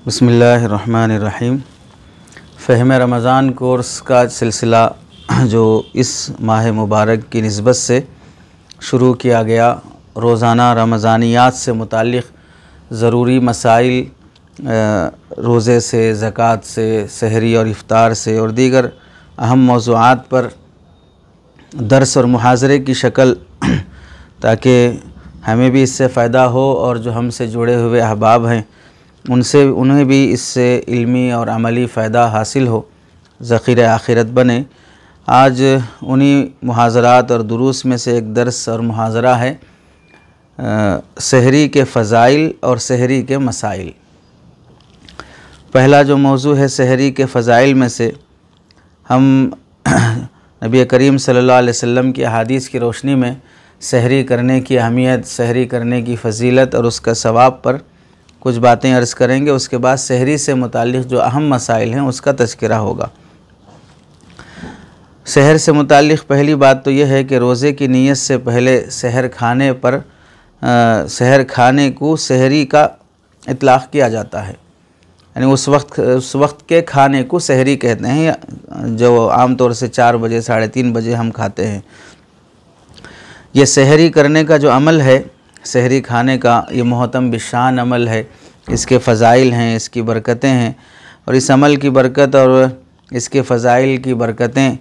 बिस्मिल्लाहिर्रहमानिर्रहीम। फ़हम रमज़ान कोर्स का सिलसिला जो इस माह मुबारक की निस्बत से शुरू किया गया, रोज़ाना रमज़ानियात से मुताल्लिक़ ज़रूरी मसाइल, रोज़े से, ज़कात से, सहरी और इफ़्तार से और दीगर अहम मौज़ूआत पर दर्स और मुहाज़रे की शक्ल, ताकि हमें भी इससे फ़ायदा हो और जो हमसे जुड़े हुए अहबाब हैं उन्हें भी इससे इल्मी और अमली फ़ायदा हासिल हो, ज़ख़ीर आखिरत बने। आज उन्हीं मुहाज़रात और दुरूस में से एक दर्स और मुहाज़रा है सहरी के फ़ज़ाइल और सहरी के मसाइल। पहला जो मौजू है सहरी के फ़ज़ाइल में से, हम नबी करीम सल्लल्लाहु अलैहि वसल्लम की अहादीस की रोशनी में सहरी करने की अहमियत, सहरी करने की फ़जीलत और उसका सवाब पर कुछ बातें अर्ज़ करेंगे। उसके बाद सहरी से मुताल्लिक़ जो अहम मसाइल हैं उसका तज़किरा होगा। सहर से मुताल्लिक़ पहली बात तो यह है कि रोज़े की नीयत से पहले सहर खाने पर सहर खाने को सहरी का इतलाक़ किया जाता है, यानी उस वक्त के खाने को सहरी कहते हैं, जो आम तौर से 4 बजे 3:30 बजे हम खाते हैं। ये सहरी करने का जो अमल है, सहरी खाने का, ये मोहतम बिशान अमल है। इसके फ़ज़ाइल हैं, इसकी बरकतें हैं, और इस अमल की बरकत और इसके फ़ज़ाइल की बरकतें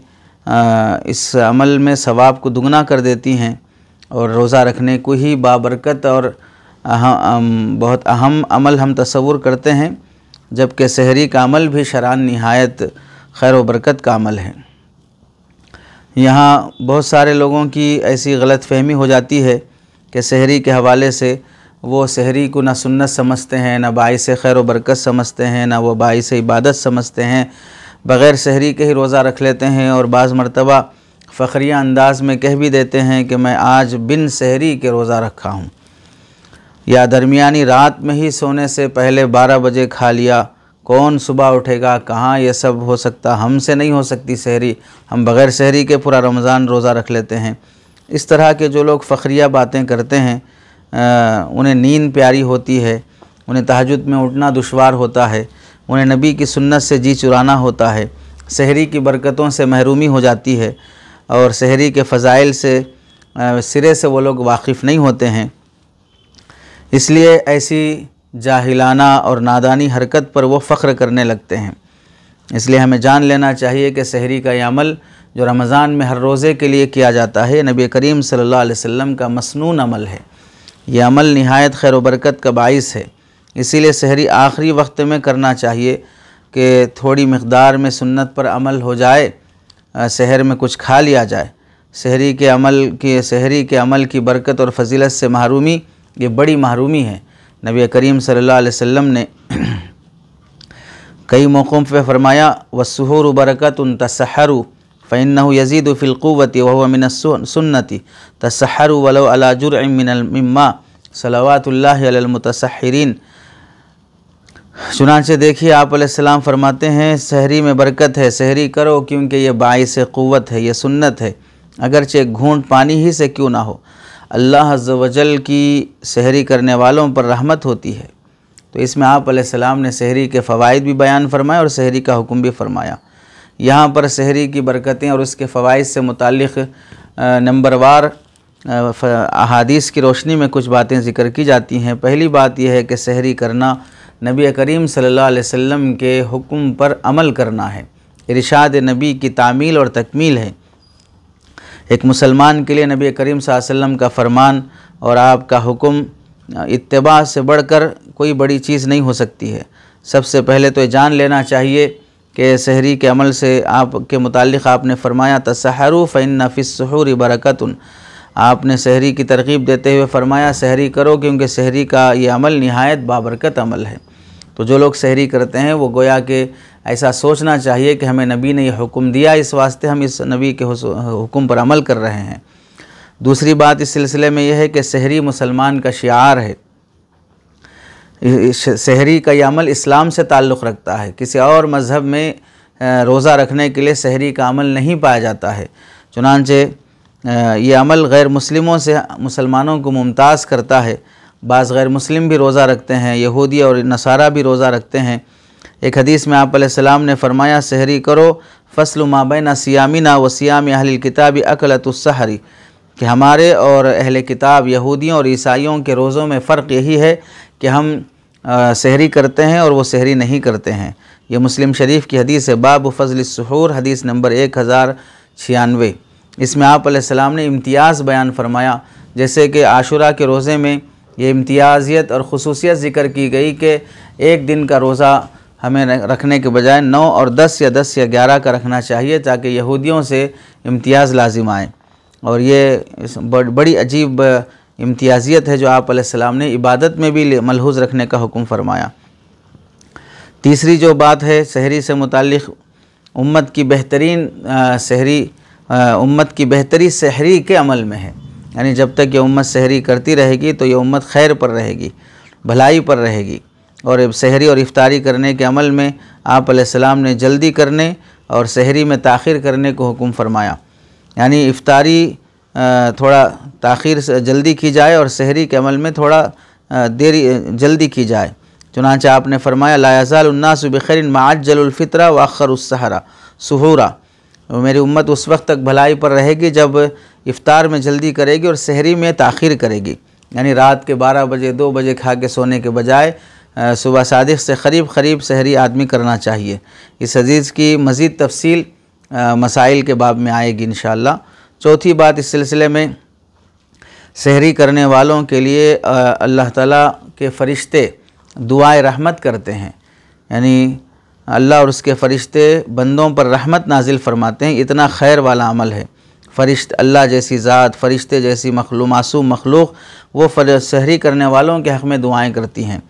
इस अमल में सवाब को दुगना कर देती हैं और रोज़ा रखने को ही बाबरकत और बहुत अहम अमल हम तसव्वुर करते हैं, जबकि सहरी का अमल भी शरान निहायत खैर व बरकत का अमल है। यहाँ बहुत सारे लोगों की ऐसी गलत फ़हमी हो जाती है कि सहरी के हवाले से वो सहरी को ना सुन्नत समझते हैं, ना बाइस खैर व बरकत समझते हैं, ना वो बाइस इबादत समझते हैं। बग़ैर सहरी के ही रोज़ा रख लेते हैं और बाज़ मरतबा फ़ख्रिया अंदाज में कह भी देते हैं कि मैं आज बिन सहरी के रोज़ा रखा हूँ, या दरमियानी रात में ही सोने से पहले 12 बजे खा लिया। कौन सुबह उठेगा, कहाँ ये सब हो सकता, हमसे नहीं हो सकती सहरी, हम बग़ैर सहरी के पूरा रमज़ान रोज़ा रख लेते हैं। इस तरह के जो लोग फ़ख्रिया बातें करते हैं, उन्हें नींद प्यारी होती है, उन्हें तहज्जुद में उठना दुश्वार होता है, उन्हें नबी की सुन्नत से जी चुराना होता है, सहरी की बरकतों से महरूमी हो जाती है और सहरी के फ़ज़ाइल से सिरे से वो लोग वाकिफ़ नहीं होते हैं। इसलिए ऐसी जाहिलाना और नादानी हरकत पर वो फ़ख्र करने लगते हैं। इसलिए हमें जान लेना चाहिए कि सहरी का यह अमल जो रमज़ान में हर रोज़े के लिए किया जाता है, नबी करीम सल्लल्लाहु अलैहि वसल्लम का मसनून अमल है। यह अमल निहायत खैर व बरकत का बाइस है। इसीलिए सहरी आखिरी वक्त में करना चाहिए कि थोड़ी मिक़दार में सुन्नत पर अमल हो जाए, सहर में कुछ खा लिया जाए। सहरी के अमल की बरकत और फजीलत से महरूमी, ये बड़ी महरूमी है। नबी करीम सल्लल्लाहु अलैहि वसल्लम ने कई मौक़ों पर फरमाया, वस्सुहूरु बरकतुन तसहरु फ़इन्नहु यज़ीदु फ़िल क़ुव्वति व हुवा मिनस सुन्नति तसहरु वलौ अला जुरअम मिम्मा सलवातुल्लाहि अलल मुतसहहिरीन। चुनांचे देखिए, आप अलैहिस्सलाम फरमाते हैं सहरी में बरकत है, सहरी करो क्योंकि ये बाइस क़ुव्वत है, ये सुन्नत है, अगरचे एक घूंट पानी ही से क्यों ना हो। अल्लाह अज़्ज़ व जल की सहरी करने वालों पर रहमत होती है। तो इसमें आप अलैहिस्सलाम ने सहरी के फ़वाइद भी बयान फरमाए और सहरी का हुक्म भी फरमाया। यहाँ पर सहरी की बरकतें और उसके फ़वाइद से मुताल्लिक़ नंबरवार अहादीस की रोशनी में कुछ बातें ज़िक्र की जाती हैं। पहली बात यह है कि सहरी करना नबी करीम सल्लल्लाहु अलैहि वसल्लम के हुक्म पर अमल करना है, इरशाद नबी की तामील और तकमील है। एक मुसलमान के लिए नबी करीम सल्लल्लाहु अलैहि वसल्लम का फ़रमान और आपका हुक्म इत्तिबा से बढ़कर कोई बड़ी चीज़ नहीं हो सकती है। सबसे पहले तो ये जान लेना चाहिए कि सहरी के अमल से आपके मुताल्लिक़ आपने फ़रमाया तसहरु फ़इन्ना फ़िस्सुहूरि बरकतुन। आपने सहरी की तरग़ीब देते हुए फ़रमाया सहरी करो क्योंकि सहरी का ये अमल निहायत बाबरकत अमल है। तो जो लोग सहरी करते हैं वो गोया कि ऐसा सोचना चाहिए कि हमें नबी ने यह हुक्म दिया, इस वास्ते हम इस नबी के हुक्म पर अमल कर रहे हैं। दूसरी बात इस सिलसिले में यह है कि सहरी मुसलमान का शिआर है। सहरी का यह अमल इस्लाम से ताल्लुक़ रखता है। किसी और मज़हब में रोज़ा रखने के लिए सहरी का अमल नहीं पाया जाता है। चुनांचे ये अमल गैर मुस्लिमों से मुसलमानों को मुमताज़ करता है। बाज़ गैर मुस्लिम भी रोज़ा रखते हैं, यहूदी और नसारा भी रोज़ा रखते हैं। एक हदीस में आप अलैहिस्सलाम ने फरमाया, सहरी करो फ़स्लु मा बैना सियामिना व सियाम अहलिल किताबी अकलतुस सहरी, कि हमारे और अहले किताब यहूदियों और ईसाइयों के रोज़ों में फ़र्क यही है कि हम सहरी करते हैं और वो सहरी नहीं करते हैं। ये मुस्लिम शरीफ की हदीस है, बाब फ़ज़्लिस सुहूर, हदीस नंबर 1096। इसमें आप अलैहिस्सलाम ने इम्तियाज़ बयान फरमाया, जैसे कि आशुरा के रोज़े में ये इम्तियाज़ियत और ख़ुसूसियत ज़िक्र की गई कि एक दिन का रोज़ा हमें रखने के बजाय 9 और 10 या 10 या 11 का रखना चाहिए, ताकि यहूदियों से इम्तियाज़ लाजिम आए। और ये बड़ी अजीब इम्तियाज़ियत है जो आप अलैहिस्सलाम ने इबादत में भी मलहूज़ रखने का हुक्म फरमाया। तीसरी जो बात है सहरी से मुताल्लिक़, उम्मत की बेहतरीन उम्मत की बेहतरी सहरी के अमल में है। यानी जब तक ये उम्मत सहरी करती रहेगी तो ये उम्मत खैर पर रहेगी, भलाई पर रहेगी। और सहरी और इफ्तारी करने के अमल में आप अलैहिस्सलाम ने जल्दी करने और सहरी में ताख़ीर करने को हुक्म फरमाया। यानी इफ्तारी थोड़ा ताख़ीर से जल्दी की जाए और सहरी के अमल में थोड़ा जल्दी की जाए। चुनांचे आपने फरमाया, ला यज़ालु अन्नासु बिखैरिन मा अज्जलुल फ़ित्रा व अख़्ख़रुस सुहूरा, मेरी उम्मत उस वक्त तक भलाई पर रहेगी जब इफ़्तार में जल्दी करेगी और सहरी में ताख़ीर करेगी। यानी रात के 12 बजे 2 बजे खा के सोने के बजाय सुबह सादिक़ से करीब सहरी आदमी करना चाहिए। इस हदीस की मज़ीद तफसील मसाइल के बाब में आएगी इंशाअल्लाह। चौथी बात इस सिलसिले में, सहरी करने वालों के लिए अल्लाह ताला के फ़रिश्ते दुआए रहमत करते हैं। यानी अल्लाह और उसके फ़रिश्ते बंदों पर रहमत नाजिल फरमाते हैं। इतना खैर वाला अमल है। अल्लाह जैसी ज़ात, फ़रिश्ते जैसी मासूम मखलूक़ वो सहरी करने वालों के हक़ में दुआएँ करती हैं।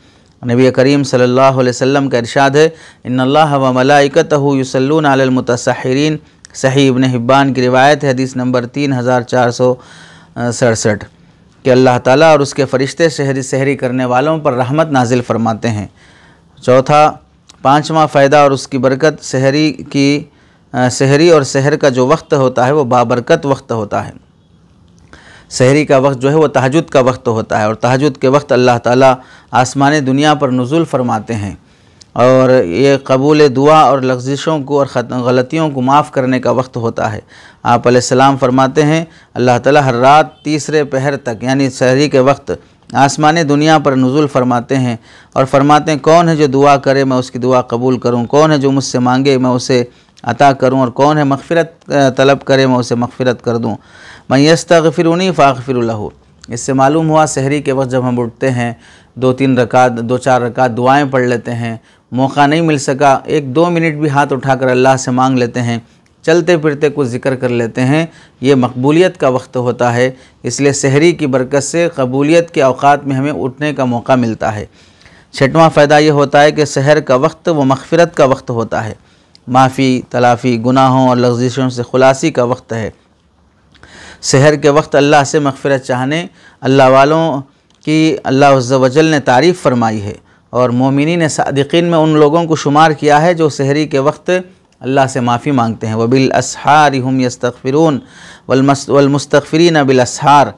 नबी करीम सल्लल्लाहु अलैहि वसल्लम का इरशाद है, इन्नल्लाह व मलाइकतहु युसल्लूना अलल मुतसहिरीन। सही इब्न हिब्बान की रिवायत है, हदीस नंबर 3467, कि अल्लाह ताला और उसके फ़रिश्ते सहरी करने वालों पर रहमत नाजिल फरमाते हैं। पाँचवा फ़ायदा और उसकी बरकत, सहरी और सहर का जो वक्त होता है वो बाबरकत वक्त होता है। सहरी का वक्त जो है वो तहज्जुद का वक्त होता है, और तहज्जुद के वक्त अल्लाह ताला आसमान दुनिया पर नुज़ुल फरमाते हैं, और ये कबूल दुआ और लग़्ज़िशों को और गलतियों को माफ़ करने का वक्त होता है। आप अलैहिस्सलाम फरमाते हैं, अल्लाह ताला हर रात तीसरे पहर तक यानी सहरी के वक्त आसमान दुनिया पर नुज़ुल फरमाते हैं और फरमाते हैं, कौन है जो दुआ करे मैं उसकी दुआ कबूल करूँ, कौन है जो मुझसे मांगे मैं उसे अता करूँ, और कौन है मग़फ़िरत तलब करे मैं उसे मग़फ़िरत कर दूँ। मैं यस्तग़फ़िरुनी फ़अग़फ़िरु लहू। इससे मालूम हुआ सहरी के वक्त जब हम उठते हैं 2-4 रकात दुआएं पढ़ लेते हैं, मौका नहीं मिल सका 1-2 मिनट भी हाथ उठाकर अल्लाह से मांग लेते हैं, चलते फिरते कुछ ज़िक्र कर लेते हैं, ये मकबूलियत का वक्त होता है। इसलिए सहरी की बरकत से कबूलियत के औक़ात में हमें उठने का मौका मिलता है। छठवां फ़ायदा ये होता है कि सहर का वक्त व मग़फ़िरत का वक्त होता है, माफ़ी तलाफ़ी गुनाहों और लग़्ज़िशों से खुलासी का वक्त है। सहर के वक्त अल्लाह से मग़फ़िरत चाहने अल्लाह वालों की अल्लाह अज़्ज़ व जल ने तारीफ़ फरमाई है, और मोमिनीन सादिक़ीन में उन लोगों को शुमार किया है जो सहरी के वक्त अल्लाह से माफ़ी मांगते हैं। वबिल अस्हार हुम यस्तग़फ़िरून वल मुस्तग़फ़िरीन बिल अस्हार।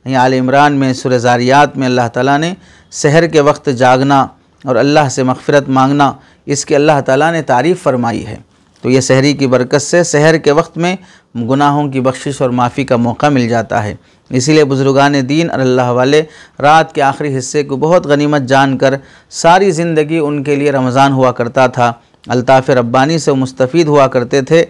यहाँ आल इमरान में सूरह ज़ारियात में अल्लाह ताला ने सहर के वक्त जागना और अल्लाह से मग़फ़िरत मांगना, इसकी अल्लाह ताला ने तारीफ़ फरमाई है। तो ये सहरी की बरकत से सहर के वक्त में गुनाहों की बख्शिश और माफ़ी का मौका मिल जाता है। इसीलिए बुज़ुर्गान दीन और अल्लाह वाले रात के आखिरी हिस्से को बहुत गनीमत जानकर सारी ज़िंदगी उनके लिए रमज़ान हुआ करता था। अल्ताफ़ रब्बानी से मुस्तफ़ीद हुआ करते थे।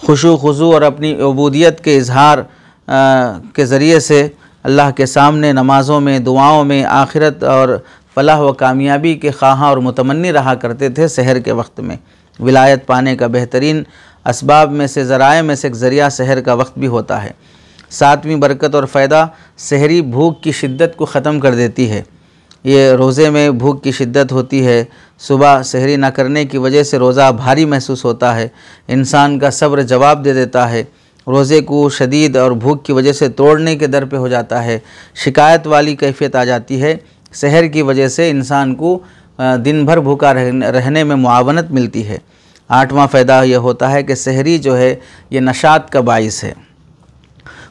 खुशू और अपनी उबूदियत के इजहार के ज़रिए से अल्लाह के सामने नमाज़ों में, दुआओं में आखिरत और फ़लाह व कामयाबी के ख़्वाहां और मुतमन्नी रहा करते थे। सहर के वक्त में विलायत पाने का बेहतरीन असबाब में से, ज़राए में से एक ज़रिया सहर का वक्त भी होता है। सातवीं बरकत और फ़ायदा, सहरी भूख की शिद्दत को ख़त्म कर देती है। ये रोज़े में भूख की शिद्दत होती है, सुबह सहरी ना करने की वजह से रोज़ा भारी महसूस होता है, इंसान का सब्र जवाब दे देता है, रोज़े को शदीद और भूख की वजह से तोड़ने के दर पे हो जाता है, शिकायत वाली कैफियत आ जाती है। सहर की वजह से इंसान को दिन भर भूखा रहने में मुआवनत मिलती है। आठवां फ़ायदा यह होता है कि सहरी जो है ये नशात का बाइस है।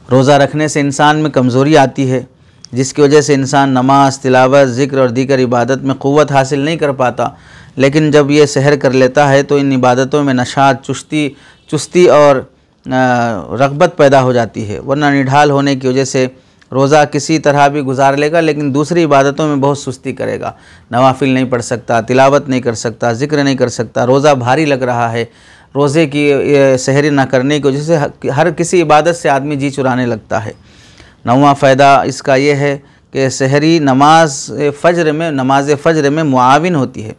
रोज़ा रखने से इंसान में कमज़ोरी आती है, जिसकी वजह से इंसान नमाज, तिलावत, ज़िक्र और दीगर इबादत में क़ुव्वत हासिल नहीं कर पाता। लेकिन जब ये सहर कर लेता है तो इन इबादतों में नशात, चुस्ती और रग़बत पैदा हो जाती है। वरना निढाल होने की वजह से रोज़ा किसी तरह भी गुजार लेगा, लेकिन दूसरी इबादतों में बहुत सुस्ती करेगा। नवाफिल नहीं पढ़ सकता, तिलावत नहीं कर सकता, ज़िक्र नहीं कर सकता, रोज़ा भारी लग रहा है। रोज़े की सहरी ना करने की वजह से हर किसी इबादत से आदमी जी चुराने लगता है। 9वां फ़ायदा इसका ये है कि सहरी नमाज फ़जर में मुआविन होती है।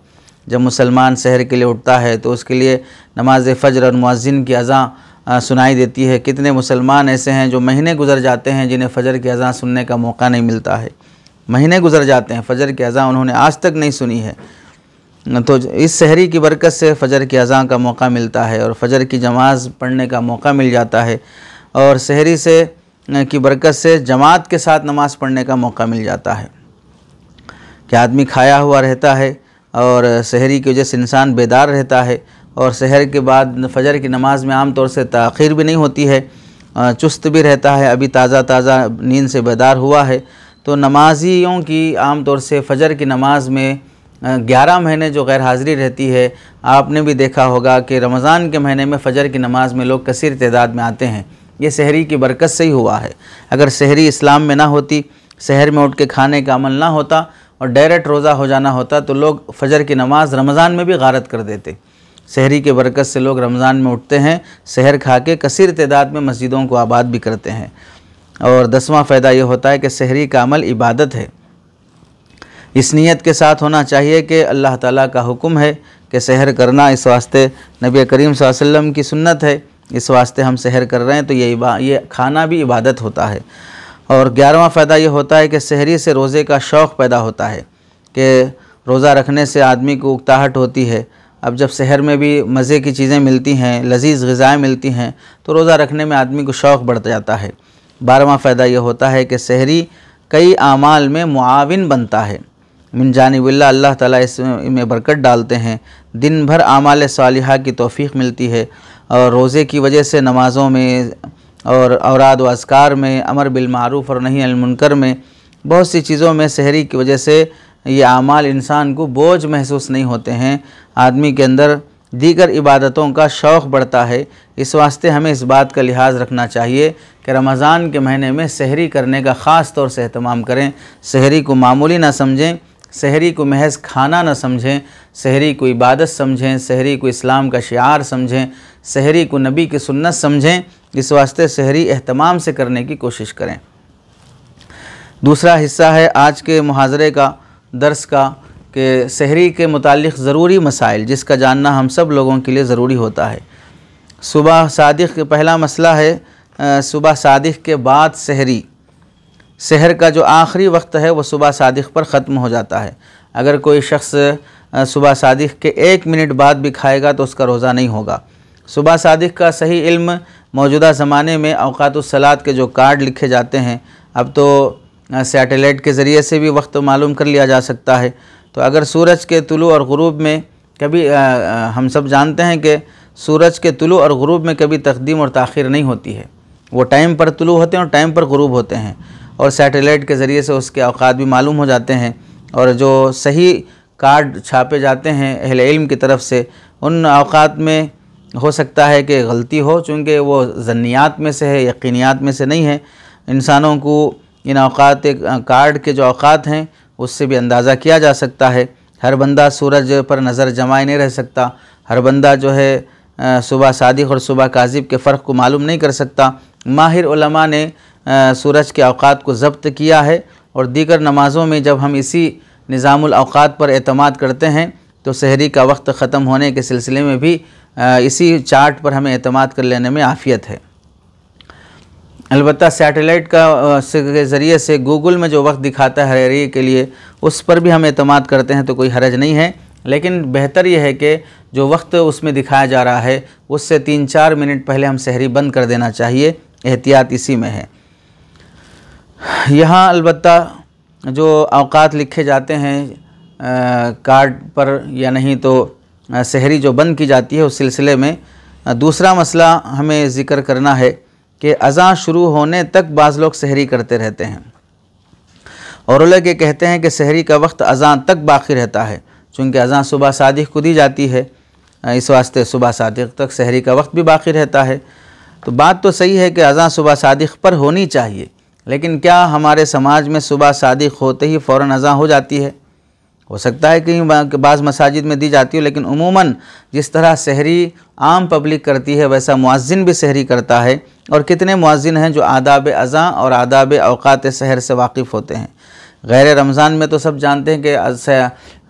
जब मुसलमान सहर के लिए उठता है तो उसके लिए नमाज फ़जर और मुअज्जिन की अज़ान सुनाई देती है। कितने मुसलमान ऐसे हैं जो महीने गुजर जाते हैं जिन्हें फ़जर की अज़ान सुनने का मौका नहीं मिलता है। महीने गुजर जाते हैं, फ़जर की अज़ान उन्होंने आज तक नहीं सुनी है। तो इस सहरी की बरकत से फ़जर की अज़ान का मौका मिलता है और फ़जर की नमाज़ पढ़ने का मौका मिल जाता है, और सहरी की बरकत से जमात के साथ नमाज़ पढ़ने का मौका मिल जाता है। कि आदमी खाया हुआ रहता है और सहरी की वजह से इंसान बेदार रहता है, और सहर के बाद फ़जर की नमाज़ में आम तौर से ताख़ीर भी नहीं होती है, चुस्त भी रहता है, अभी ताज़ा नींद से बेदार हुआ है। तो नमाजियों की आम तौर से फ़जर की नमाज़ में 11 महीने जो गैर हाज़िरी रहती है। आपने भी देखा होगा कि रमज़ान के महीने में फ़जर की नमाज़ में लोग कसीर तादाद में आते हैं। ये सहरी की बरकत से ही हुआ है। अगर सहरी इस्लाम में ना होती, सहर में उठ के खाने का अमल ना होता और डायरेक्ट रोज़ा हो जाना होता, तो लोग फ़जर की नमाज़ रमज़ान में भी गारत कर देते। सहरी के बरकत से लोग रमज़ान में उठते हैं, सहर खा के कसीर तादाद में मस्जिदों को आबाद भी करते हैं। और 10वां फ़ायदा ये होता है कि सहरी का अमल इबादत है। इस नीयत के साथ होना चाहिए कि अल्लाह ताला का हुक्म है कि सहर करना, इस वास्ते नबी करीम सल्लल्लाहु अलैहि वसल्लम की सुन्नत है, इस वास्ते हम सहर कर रहे हैं, तो ये खाना भी इबादत होता है। और 11वां फ़ायदा ये होता है कि सहरी से रोज़े का शौक़ पैदा होता है, कि रोज़ा रखने से आदमी को उकताहट होती है। अब जब सहर में भी मज़े की चीज़ें मिलती हैं, लजीज़ ग़िज़ाएँ मिलती हैं, तो रोज़ा रखने में आदमी को शौक़ बढ़ जाता है। 12वां फ़ायदा ये होता है कि सहरी कई आमाल में मुआविन बनता है। मिन जानिबिल्लाह, अल्लाह ताला इसमें बरकत डालते हैं। दिन भर आमाल सालिहा की तौफ़ीक़ मिलती है, और रोज़े की वजह से नमाज़ों में और औराद व अज़कार में, अमर बिल मारूफ़ और नही अनिल मुनकर में, बहुत सी चीज़ों में सहरी की वजह से ये आमाल इंसान को बोझ महसूस नहीं होते हैं। आदमी के अंदर दीगर इबादतों का शौक़ बढ़ता है। इस वास्ते हमें इस बात का लिहाज रखना चाहिए कि रमज़ान के महीने में सहरी करने का ख़ास तौर से एहतमाम करें। सहरी को मामूली ना समझें, सहरी को महज खाना न समझें, सहरी को इबादत समझें, सहरी को इस्लाम का शिआर समझें, सहरी को नबी की सुन्नत समझें। इस वास्ते सहरी एहतमाम से करने की कोशिश करें। दूसरा हिस्सा है आज के मुहाज़रे का, दर्स का, कि सहरी के मुतालिक ज़रूरी मसाइल जिसका जानना हम सब लोगों के लिए ज़रूरी होता है। सुबह सादिक़, पहला मसला है सुबह सादिक़ के बाद सहरी। सहर का जो आखिरी वक्त है वो सुबह सादिक़ पर ख़त्म हो जाता है। अगर कोई शख्स सुबह सादिक़ के 1 मिनट बाद भी खाएगा तो उसका रोज़ा नहीं होगा। सुबह सादिक़ का सही इल्म मौजूदा ज़माने में औक़ातुस्सलात के जो कार्ड लिखे जाते हैं, अब तो सैटेलाइट के ज़रिए से भी वक्त मालूम कर लिया जा सकता है। तो अगर सूरज के तुलू और ग़ुरूब में कभी हम सब जानते हैं कि सूरज के तुलू और ग़ुरूब में कभी तक़दीम और ताख़ीर नहीं होती है। वो टाइम पर तुलू होते हैं और टाइम पर ग़ुरूब होते हैं, और सैटेलाइट के ज़रिए से उसके औक़ात भी मालूम हो जाते हैं। और जो सही कार्ड छापे जाते हैं अहले इल्म की तरफ से, उन औक़ात में हो सकता है कि गलती हो, चूँकि वो ज़न्नियात में से है, यकीनियात में से नहीं है। इंसानों को इन औक़ात कार्ड के जो औक़ात हैं उससे भी अंदाज़ा किया जा सकता है। हर बंदा सूरज पर नज़र जमाए नहीं रह सकता, हर बंदा जो है सुबह सादिक़ और सुबह काज़िब के फ़र्क को मालूम नहीं कर सकता। माहिर उलमा ने सूरज के औक़ात को ज़ब्त किया है, और दीगर नमाज़ों में जब हम इसी निज़ामुल औक़ात पर एतमाद करते हैं तो सहरी का वक्त ख़त्म होने के सिलसिले में भी इसी चार्ट पर हमें एतमाद कर लेने में आफ़ियत है। अलबत्ता सैटेलाइट के ज़रिए से गूगल में जो वक्त दिखाता है सहरी के लिए, उस पर भी हम एतमाद करते हैं तो कोई हरज नहीं है। लेकिन बेहतर यह है कि जो वक्त उसमें दिखाया जा रहा है उससे 3-4 मिनट पहले हम सहरी बंद कर देना चाहिए। एहतियात इसी में है। यहाँ अलबत्ता जो औक़ात लिखे जाते हैं कार्ड पर या नहीं तो सहरी जो बंद की जाती है, उस सिलसिले में दूसरा मसला हमें ज़िक्र करना है कि अज़ान शुरू होने तक बाज़ लोग सहरी करते रहते हैं। और उलमा के कहते हैं कि सहरी का वक्त अज़ान तक बाकी रहता है, चूँकि अज़ान सुबह सादिक़ को दी जाती है, इस वास्ते सुबह सादिक़ तक सहरी का वक्त भी बाकी रहता है। तो बात तो सही है कि अज़ान सुबह सादिक़ पर होनी चाहिए, लेकिन क्या हमारे समाज में सुबह सादिक़ होते ही फ़ौरन अज़ान हो जाती है? हो सकता है कि बाज़ मसाजिद में दी जाती हो, लेकिन उमूमन जिस तरह सहरी आम पब्लिक करती है वैसा मुअज्जिन भी सहरी करता है। और कितने मुअज्जिन हैं जो आदाब अज़ान और आदाब औक़ात सहर से वाकिफ़ होते हैं। गैर रमज़ान में तो सब जानते हैं कि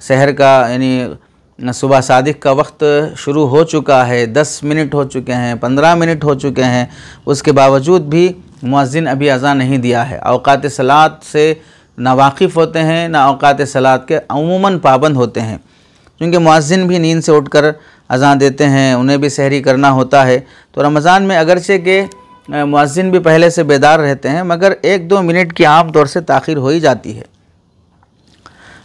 सहर का यानी सुबह सादिक़ का वक्त शुरू हो चुका है, 10 मिनट हो चुके हैं, 15 मिनट हो चुके हैं, उसके बावजूद भी मुअज्जिन अभी अज़ान नहीं दिया है। औक़ात सलात से ना वाकिफ़ होते हैं, ना औक़ात सलात के अमूमन पाबंद होते हैं, क्योंकि मुअज्जिन भी नींद से उठकर अज़ान देते हैं, उन्हें भी सहरी करना होता है। तो रमज़ान में अगरचे के मुअज्जिन भी पहले से बेदार रहते हैं, मगर 1-2 मिनट की आम तौर से ताख़ीर हो ही जाती है।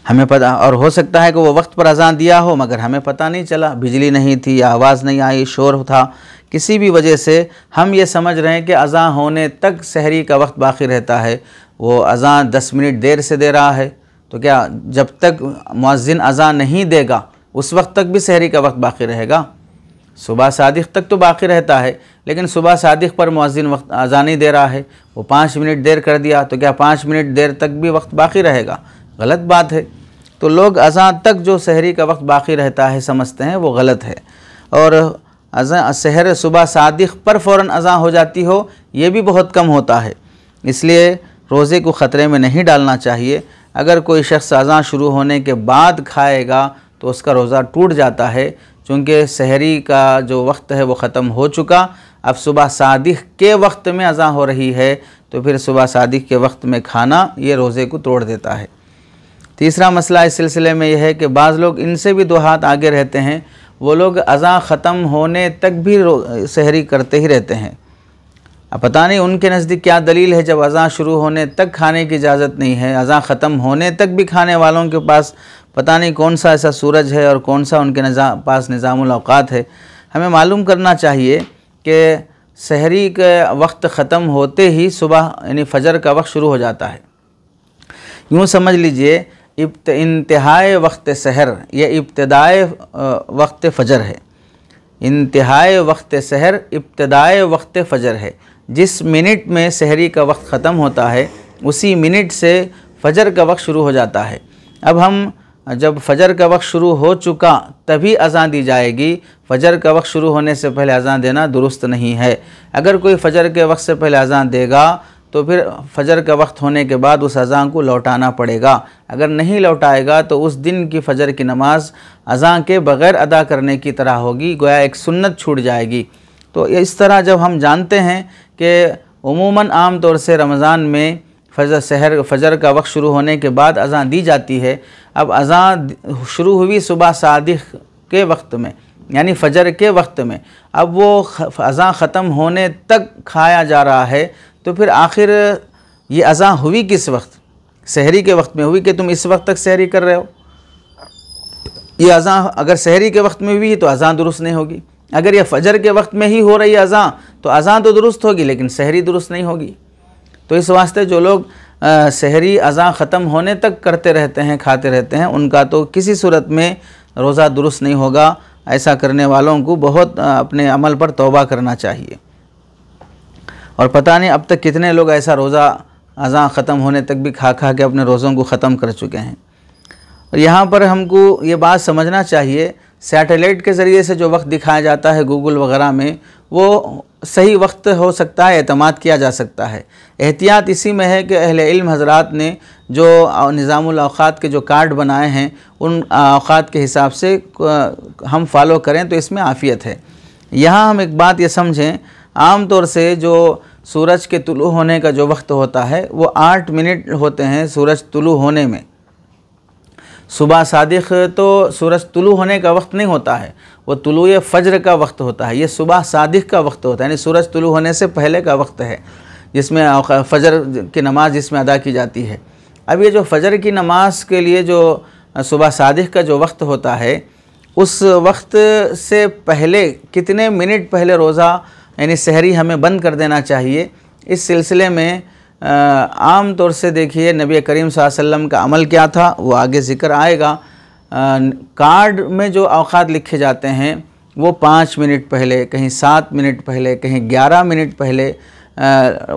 हमें पता, और हो सकता है कि वो वक्त पर अज़ान दिया हो मगर हमें पता नहीं चला, बिजली नहीं थी या आवाज़ नहीं आई, शोर था, किसी भी वजह से हम ये समझ रहे हैं कि अज़ान होने तक सहरी का वक्त बाकी रहता है। वो अज़ान 10 मिनट देर से दे रहा है, तो क्या जब तक मुअज्जिन अज़ान नहीं देगा उस वक्त तक भी सहरी का वक्त बाकी रहेगा? सुबह सादिक़ तक तो बाकी रहता है, लेकिन सुबह सादिक़ पर मुअज्जिन वक्त अज़ान नहीं दे रहा है, वो 5 मिनट देर कर दिया, तो क्या 5 मिनट देर तक भी वक्त बाकी रहेगा? गलत बात है। तो लोग अज़ान तक जो सहरी का वक्त बाकी रहता है समझते हैं, वो गलत है। और अज़ान सहर सुबह सादिक़ पर फ़ौरन अज़ान हो जाती हो, ये भी बहुत कम होता है, इसलिए रोज़े को ख़तरे में नहीं डालना चाहिए। अगर कोई शख्स अज़ान शुरू होने के बाद खाएगा तो उसका रोज़ा टूट जाता है, चूँकि सहरी का जो वक्त है वो ख़त्म हो चुका। अब सुबह सादिक़ के वक्त में अज़ान हो रही है, तो फिर सुबह सादिक़ के वक्त में खाना ये रोज़े को तोड़ देता है। तीसरा मसला इस सिलसिले में यह है कि बाज़ लोग इनसे भी 2 हाथ आगे रहते हैं, वो लोग अज़ान ख़त्म होने तक भी सहरी करते ही रहते हैं। अब पता नहीं उनके नज़दीक क्या दलील है, जब अज़ान शुरू होने तक खाने की इजाज़त नहीं है, अज़ान ख़त्म होने तक भी खाने वालों के पास पता नहीं कौन सा ऐसा सूरज है और कौन सा उनके पास निज़ामुल औक़ात है। हमें मालूम करना चाहिए कि सहरी के वक्त ख़त्म होते ही सुबह यानी फ़जर का वक्त शुरू हो जाता है। यूँ समझ लीजिए इंतहाए वक्त सहर या इब्तिदाए वक्त फ़जर है। इंतहाए वक्त सहर इब्तिदाए वक्त फ़जर है। जिस मिनट में सहरी का वक्त ख़त्म होता है उसी मिनट से फ़जर का वक्त शुरू हो जाता है। अब हम जब फ़जर का वक्त शुरू हो चुका तभी अज़ान दी जाएगी, फ़जर का वक्त शुरू होने से पहले अज़ान देना दुरुस्त नहीं है। अगर कोई फ़जर के वक्त से पहले अज़ान देगा तो फिर फ़जर का वक्त होने के बाद उस अज़ान को लौटाना पड़ेगा। अगर नहीं लौटाएगा तो उस दिन की फ़जर की नमाज़ अज़ान के बग़ैर अदा करने की तरह होगी, गोया एक सुन्नत छूट जाएगी। तो इस तरह जब हम जानते हैं कि उमूमन आम तौर से रमज़ान में फ़जर का वक्त शुरू होने के बाद अज़ान दी जाती है। अब अज़ान शुरू हुई सुबह सादिक़ के वक्त में यानी फ़जर के वक्त में, अब वो अज़ान ख़त्म होने तक खाया जा रहा है, तो फिर आखिर ये अज़ान हुई किस वक्त? सहरी के वक्त में हुई कि तुम इस वक्त तक सहरी कर रहे हो। ये अज़ान अगर सहरी के वक्त में हुई तो अज़ान दुरुस्त नहीं होगी। अगर ये फ़जर के वक्त में ही हो रही है अज़ान, तो अज़ान तो दुरुस्त होगी लेकिन सहरी दुरुस्त नहीं होगी। तो इस वास्ते जो लोग सहरी अज़ान ख़त्म होने तक करते रहते हैं, खाते रहते हैं, उनका तो किसी सूरत में रोज़ा दुरुस्त नहीं होगा। ऐसा करने वालों को बहुत अपने अमल पर तौबा करना चाहिए। और पता नहीं अब तक कितने लोग ऐसा रोज़ा अज़ान ख़त्म होने तक भी खा खा के अपने रोज़ों को ख़त्म कर चुके हैं। और यहाँ पर हमको ये बात समझना चाहिए, सैटेलाइट के ज़रिए से जो वक्त दिखाया जाता है गूगल वगैरह में, वो सही वक्त हो सकता है, एतमाद किया जा सकता है। एहतियात इसी में है कि अहले इल्म हज़रात ने जो निज़ामुल औक़ात के जो कार्ड बनाए हैं उन औक़ात के हिसाब से हम फॉलो करें तो इसमें आफ़ियत है। यहाँ हम एक बात ये समझें, आम तौर से जो सूरज के तुलू होने का जो वक्त होता है वो 8 मिनट होते हैं सूरज तुलू होने में। सुबह सादिक़ तो सूरज तुलू होने का वक्त नहीं होता है, वो तुलूए फ़ज्र का वक्त होता है। ये सुबह सादिक़ का वक्त होता है, यानी सूरज तुलू होने से पहले का वक्त है, जिसमें फ़जर की नमाज़ जिसमें अदा की जाती है। अब ये जो फ़जर की नमाज के लिए जो सुबह सादिक़ का जो वक्त होता है, उस वक्त से पहले कितने मिनट पहले रोज़ा यानी सहरी हमें बंद कर देना चाहिए। इस सिलसिले में आम तौर से देखिए नबी करीम सल्लल्लाहु अलैहि वसल्लम का अमल क्या था वो आगे ज़िक्र आएगा। कार्ड में जो औक़ात लिखे जाते हैं वो 5 मिनट पहले, कहीं 7 मिनट पहले, कहीं 11 मिनट पहले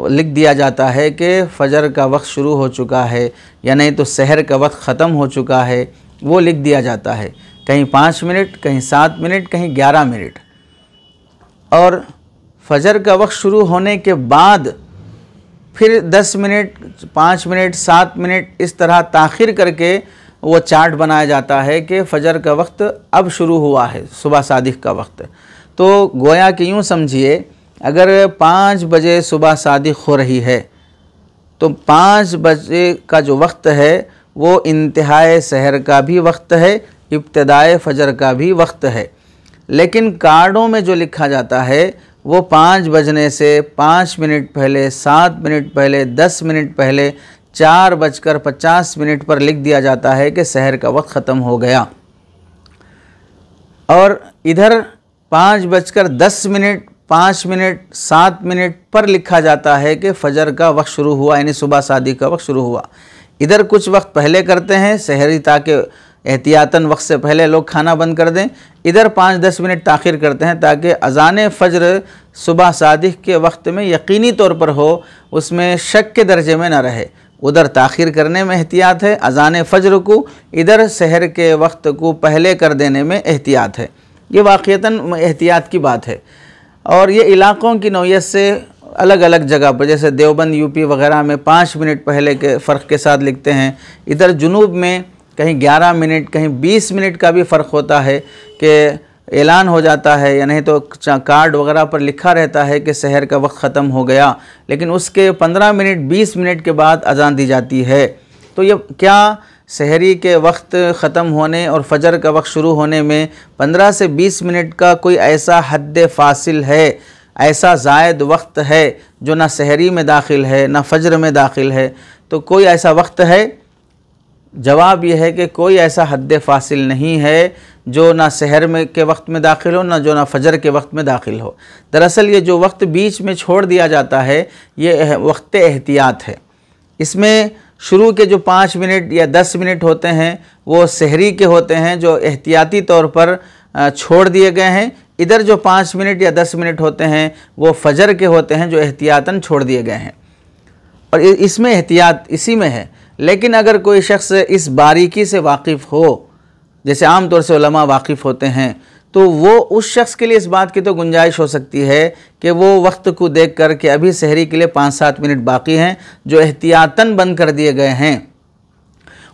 लिख दिया जाता है कि फ़जर का वक्त शुरू हो चुका है या नहीं तो सहर का वक्त ख़त्म हो चुका है, वो लिख दिया जाता है। कहीं 5 मिनट, कहीं 7 मिनट, कहीं 11 मिनट। और फ़जर का वक्त शुरू होने के बाद फिर 10 मिनट, 5 मिनट, 7 मिनट इस तरह ताख़िर करके वो चार्ट बनाया जाता है कि फ़जर का वक्त अब शुरू हुआ है, सुबह सादिक़ का वक्त। तो गोया कि यूँ समझिए, अगर 5 बजे सुबह सादिक़ हो रही है तो 5 बजे का जो वक्त है वो इंतहाए सहर का भी वक्त है, इब्तिदाए फ़जर का भी वक्त है। लेकिन कार्डों में जो लिखा जाता है वो 5 बजने से 5 मिनट पहले, 7 मिनट पहले, 10 मिनट पहले, 4:50 पर लिख दिया जाता है कि सहर का वक्त ख़त्म हो गया। और इधर 5:10, 5 मिनट, 7 मिनट पर लिखा जाता है कि फ़जर का वक्त शुरू हुआ, यानी सुबह सादिक़ का वक्त शुरू हुआ। इधर कुछ वक्त पहले करते हैं सहरी, ताकि एहतियातन वक्त से पहले लोग खाना बंद कर दें। इधर 5-10 मिनट ताख़िर करते हैं ताकि अज़ान फ़जर सुबह सादिक़ के वक्त में यकीनी तौर पर हो, उसमें शक के दर्जे में न रहे। उधर ताख़िर करने में एहतियात है अज़ान फ़जर को, इधर सहर के वक्त को पहले कर देने में एहतियात है। ये वाक़ईतन एहतियात की बात है। और ये इलाक़ों की नौइयत से अलग अलग जगह पर, जैसे देवबंद यूपी वग़ैरह में 5 मिनट पहले के फ़र्क के साथ लिखते हैं। इधर जुनूब में कहीं 11 मिनट, कहीं 20 मिनट का भी फ़र्क होता है कि ऐलान हो जाता है, या नहीं तो कार्ड वग़ैरह पर लिखा रहता है कि सहर का वक्त ख़त्म हो गया, लेकिन उसके 15 मिनट 20 मिनट के बाद अज़ान दी जाती है। तो ये क्या सहरी के वक्त ख़त्म होने और फ़जर का वक्त शुरू होने में 15 से 20 मिनट का कोई ऐसा हद फासिल है, ऐसा ज़ायद वक्त है जो ना सहरी में दाखिल है ना फ़जर में दाखिल है? तो कोई ऐसा वक्त है? जवाब यह है कि कोई ऐसा हद फासिल नहीं है जो ना सहर में के वक्त में दाखिल हो, ना जो ना फ़जर के वक्त में दाखिल हो। दरअसल ये जो वक्त बीच में छोड़ दिया जाता है ये वक्त एहतियात है। इसमें शुरू के जो 5 मिनट या 10 मिनट होते हैं वो सहरी के होते हैं जो एहतियाती तौर पर छोड़ दिए गए हैं। इधर जो 5 मिनट या 10 मिनट होते हैं वो फ़जर के होते हैं जो एहतियातन छोड़ दिए गए हैं। और इसमें एहतियात इसी में है। लेकिन अगर कोई शख्स इस बारीकी से वाकिफ़ हो, जैसे आम तौर से उलमा वाकिफ़ होते हैं, तो वो उस शख्स के लिए इस बात की तो गुंजाइश हो सकती है कि वो वक्त को देख कर के अभी सहरी के लिए 5-7 मिनट बाकी हैं जो एहतियातन बंद कर दिए गए हैं,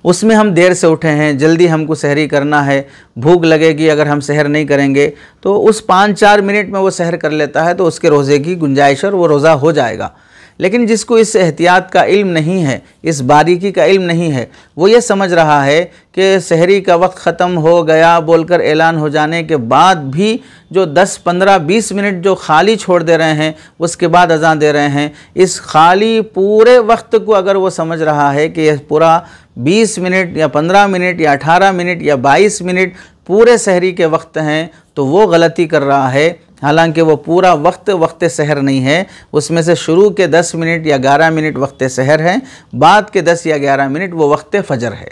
उसमें हम देर से उठे हैं, जल्दी हमको सहरी करना है, भूख लगेगी, अगर हम सहर नहीं करेंगे तो उस 5-4 मिनट में वो सहर कर लेता है तो उसके रोज़े की गुंजाइश और वो रोज़ा हो जाएगा। लेकिन जिसको इस एहतियात का इल्म नहीं है, इस बारीकी का इल्म नहीं है, वो ये समझ रहा है कि सहरी का वक्त ख़त्म हो गया बोलकर ऐलान हो जाने के बाद भी जो 10, 15, 20 मिनट जो खाली छोड़ दे रहे हैं उसके बाद अज़ान दे रहे हैं, इस खाली पूरे वक्त को अगर वो समझ रहा है कि यह पूरा 20 मिनट या 15 मिनट या 18 मिनट या 22 मिनट पूरे सहरी के वक्त हैं, तो वो गलती कर रहा है। हालांकि वो पूरा वक्त सहर नहीं है, उसमें से शुरू के 10 मिनट या 11 मिनट वक्त सहर हैं, बाद के 10 या 11 मिनट वो वक्त फ़जर है।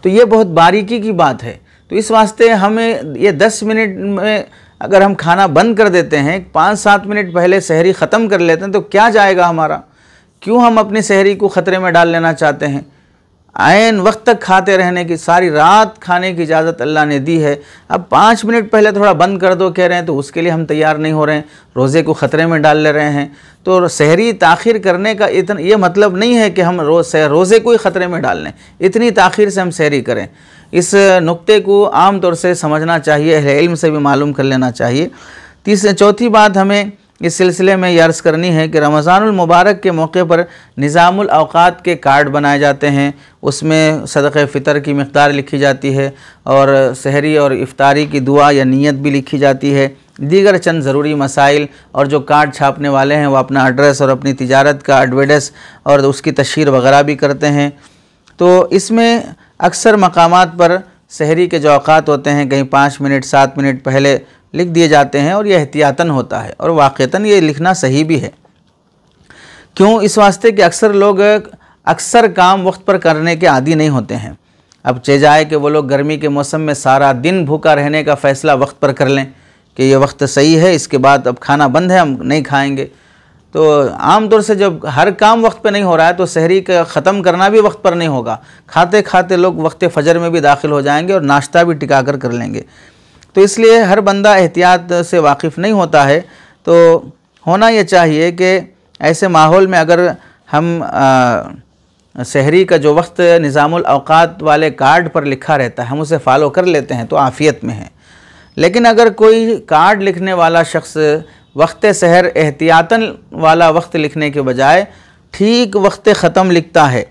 तो ये बहुत बारीकी की बात है। तो इस वास्ते हमें ये 10 मिनट में अगर हम खाना बंद कर देते हैं, 5-7 मिनट पहले सहरी ख़त्म कर लेते हैं, तो क्या जाएगा हमारा? क्यों हम अपनी सहरी को ख़तरे में डाल लेना चाहते हैं? ऐन वक्त तक खाते रहने की, सारी रात खाने की इजाज़त अल्लाह ने दी है। अब 5 मिनट पहले थोड़ा बंद कर दो कह रहे हैं तो उसके लिए हम तैयार नहीं हो रहे हैं, रोज़े को ख़तरे में डाल ले रहे हैं। तो सहरी ताख़िर करने का इतना ये मतलब नहीं है कि हम रोज़े को ही ख़तरे में डाल लें, इतनी ताख़िर से हम सहरी करें। इस नुक्ते को आम तौर से समझना चाहिए, अहले इल्म से भी मालूम कर लेना चाहिए। चौथी बात हमें इस सिलसिले में ये अर्ज़ करनी है कि रमज़ानुल मुबारक के मौके पर निज़ामुल औक़ात के कार्ड बनाए जाते हैं, उसमें सदक़े फ़ितर की मिक़दार लिखी जाती है और सहरी और इफ़्तारी की दुआ या नीयत भी लिखी जाती है। दीगर चंद ज़रूरी मसाइल, और जो कार्ड छापने वाले हैं वो अपना एड्रेस और अपनी तिजारत का एडवर्टाइज़ और उसकी तशहीर वग़ैरह भी करते हैं। तो इसमें अक्सर मकामात पर सहरी के जो औक़ात होते हैं कहीं 5 मिनट 7 मिनट पहले लिख दिए जाते हैं और यह एहतियातन होता है और वाक़ईतन ये लिखना सही भी है। क्यों? इस वास्ते कि अक्सर लोग अक्सर काम वक्त पर करने के आदी नहीं होते हैं। अब चाहे कि वो लोग गर्मी के मौसम में सारा दिन भूखा रहने का फ़ैसला वक्त पर कर लें कि ये वक्त सही है, इसके बाद अब खाना बंद है, हम नहीं खाएंगे। तो आम तौर से जब हर काम वक्त पे नहीं हो रहा है तो सहरी का ख़त्म करना भी वक्त पर नहीं होगा। खाते खाते लोग वक्त फ़जर में भी दाखिल हो जाएंगे और नाश्ता भी टिका कर लेंगे। तो इसलिए हर बंदा एहतियात से वाकिफ़ नहीं होता है। तो होना ये चाहिए कि ऐसे माहौल में अगर हम सहरी का जो वक्त निज़ामुल औक़ात वाले कार्ड पर लिखा रहता है हम उसे फ़ॉलो कर लेते हैं तो आफ़ियत में है। लेकिन अगर कोई कार्ड लिखने वाला शख्स वक्त सहर एहतियातन वाला वक्त लिखने के बजाय ठीक वक्त ख़त्म लिखता है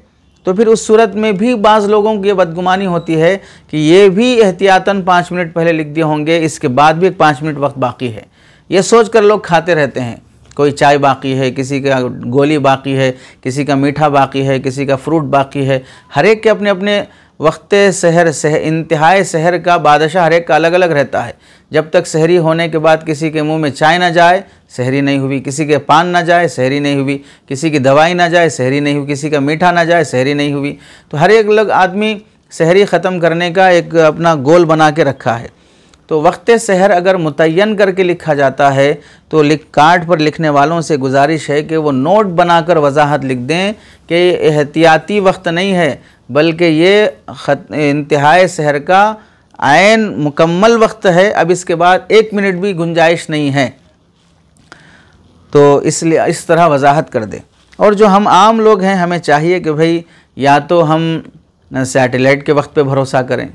तो फिर उस सूरत में भी बाज़ लोगों की ये बदगुमानी होती है कि ये भी एहतियातन 5 मिनट पहले लिख दिए होंगे, इसके बाद भी 5 मिनट वक्त बाकी है। ये सोच कर लोग खाते रहते हैं। कोई चाय बाकी है, किसी का गोली बाकी है, किसी का मीठा बाकी है, किसी का फ्रूट बाकी है। हर एक के अपने अपने वक्त सहर इंतहाई सहर का बादशाह हर एक का अलग अलग रहता है। जब तक सहरी होने के बाद किसी के मुंह में चाय ना जाए सहरी नहीं हुई, किसी के पान ना जाए सहरी नहीं हुई, किसी की दवाई ना जाए सहरी नहीं हुई, किसी का मीठा ना जाए सहरी नहीं हुई। तो हर एक लोग आदमी सहरी ख़त्म करने का एक अपना गोल बना के रखा है। तो वक्त सहर अगर मुतय्यन करके लिखा जाता है तो कार्ड पर लिखने वालों से गुजारिश है कि वो नोट बनाकर वजाहत लिख दें कि एहतियाती वक्त नहीं है बल्कि ये इंतहाई सहर का आयन मुकम्मल वक्त है। अब इसके बाद 1 मिनट भी गुंजाइश नहीं है। तो इसलिए इस तरह वजाहत कर दे। और जो हम आम लोग हैं हमें चाहिए कि भाई या तो हम सैटेलाइट के वक्त पे भरोसा करें,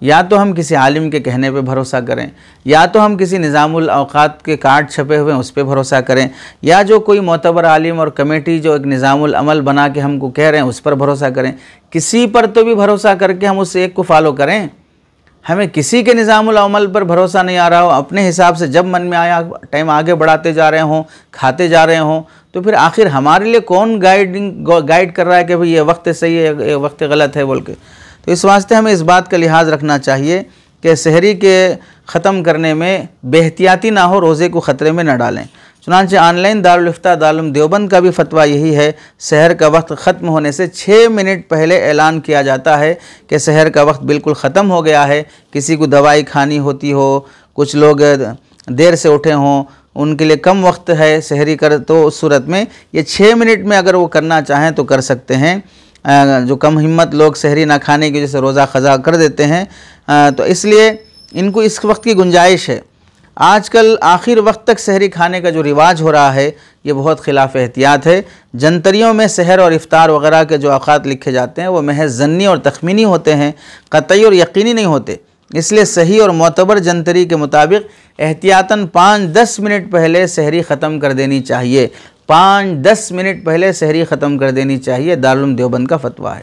या तो हम किसी आलिम के कहने पे भरोसा करें, या तो हम किसी निज़ामुल औक़ात के कार्ड छपे हुए हैं उस पर भरोसा करें, या जो कोई मोतबर आलिम और कमेटी जो एक निज़ामुल अमल बना के हमको कह रहे हैं उस पर भरोसा करें। किसी पर तो भी भरोसा करके हम उस एक को फॉलो करें। हमें किसी के निज़ामुल अमल पर भरोसा नहीं आ रहा हो, अपने हिसाब से जब मन में आया टाइम आगे बढ़ाते जा रहे हों, खाते जा रहे हों, तो फिर आखिर हमारे लिए कौन गाइड कर रहा है कि भाई ये वक्त सही है ये वक्त गलत है बोल के। तो इस वास्ते हमें इस बात का लिहाज रखना चाहिए कि सहरी के ख़त्म करने में बेहतियाती ना हो, रोज़े को ख़तरे में न डालें। चुनांचे ऑनलाइन दारुल इफ्ता दारुल देवबंद का भी फतवा यही है, सहर का वक्त ख़त्म होने से 6 मिनट पहले ऐलान किया जाता है कि सहर का वक्त बिल्कुल ख़त्म हो गया है। किसी को दवाई खानी होती हो, कुछ लोग देर से उठे हों, उनके लिए कम वक्त है सहरी कर, तो उस सूरत में ये 6 मिनट में अगर वो करना चाहें तो कर सकते हैं। जो कम हिम्मत लोग सहरी ना खाने की वजह से रोज़ा क़ज़ा कर देते हैं, तो इसलिए इनको इस वक्त की गुंजाइश है। आजकल आखिर वक्त तक सहरी खाने का जो रिवाज हो रहा है ये बहुत खिलाफ एहतियात है। जंतरियों में सहर और इफ्तार वगैरह के जो औक़ात लिखे जाते हैं वो महज ज़न्नी और तखमीनी होते हैं, क़तई और यकीनी नहीं होते। इसलिए सही और मोतबर जंतरी के मुताबिक एहतियातन 5-10 मिनट पहले सहरी ख़त्म कर देनी चाहिए। 5-10 मिनट पहले सहरी ख़त्म कर देनी चाहिए, दारुल देवबंद का फतवा है।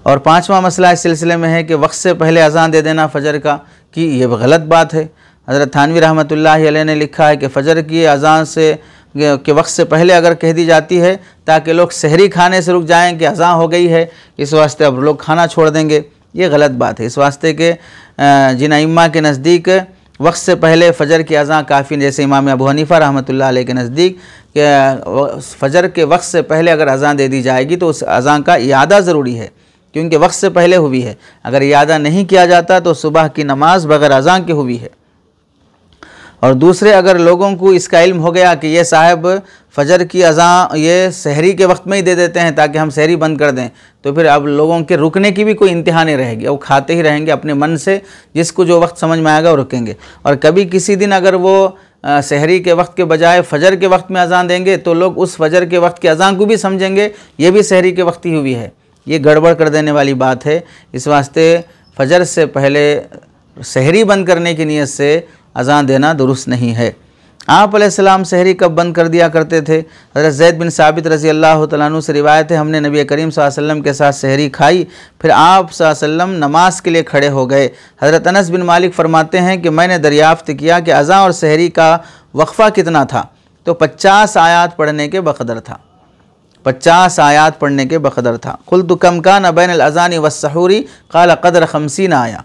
और 5वां मसला इस सिलसिले में है कि वक्त से पहले अज़ान दे देना फ़जर का, कि ये गलत बात है। हज़रत थानवी रहमतुल्लाहि अलैह ने लिखा है कि फ़जर की अज़ान से के वक्त से पहले अगर कह दी जाती है ताकि लोग सहरी खाने से रुक जाएं कि अज़ान हो गई है, इस वास्ते अब लोग खाना छोड़ देंगे, ये गलत बात है। इस वास्ते के जिन अइम्मा के नज़दीक वक्त से पहले फ़जर की अज़ान काफ़ी, जैसे इमाम अबू हनीफ़ा रहमतुल्लाह अलैह के नज़दीक फ़जर के वक्त से पहले अगर अज़ान दे दी जाएगी तो उस अज़ान का इयादा ज़रूरी है, क्योंकि वक्त से पहले हुई है। अगर इयादा नहीं किया जाता तो सुबह की नमाज बग़ैर अज़ान के हुई है। और दूसरे, अगर लोगों को इसका इल्म हो गया कि ये साहब फ़जर की अज़ान ये सहरी के वक्त में ही दे देते हैं ताकि हम सहरी बंद कर दें, तो फिर अब लोगों के रुकने की भी कोई इंतहा नहीं रहेगी। वो खाते ही रहेंगे अपने मन से, जिसको जो वक्त समझ में आएगा वो रुकेंगे। और कभी किसी दिन अगर वो सहरी के वक्त के बजाय फ़जर के वक्त में अज़ान देंगे तो लोग उस फ़जर के वक्त की अज़ान को भी समझेंगे ये भी सहरी के वक्त ही हुई है। ये गड़बड़ कर देने वाली बात है। इस वास्ते फ़जर से पहले सहरी बंद करने की नीयत से अज़ान देना दुरुस्त नहीं है। आप अलैहिस्सलाम सहरी कब बंद कर दिया करते थे? हज़रत ज़ैद बिन साबित रज़ी अल्लाह तआला अन्हु से रिवायत है, हमने नबी करीम सल्लल्लाहु अलैहि वसल्लम के साथ सहरी खाई, फिर आप सल्लल्लाहु अलैहि वसल्लम नमाज के लिए खड़े हो गए। हज़रत अनस बिन मालिक फरमाते हैं कि मैंने दरियाफ़्त किया कि अज़ान और सहरी का वक्फ़ा कितना था, तो 50 आयात पढ़ने के बक़दर था। 50 आयात पढ़ने के बक़दर था। क़ुल्तु कम कान बैन अल-अज़ानी वस्सहूरी क़ाल क़द्र 50 आया।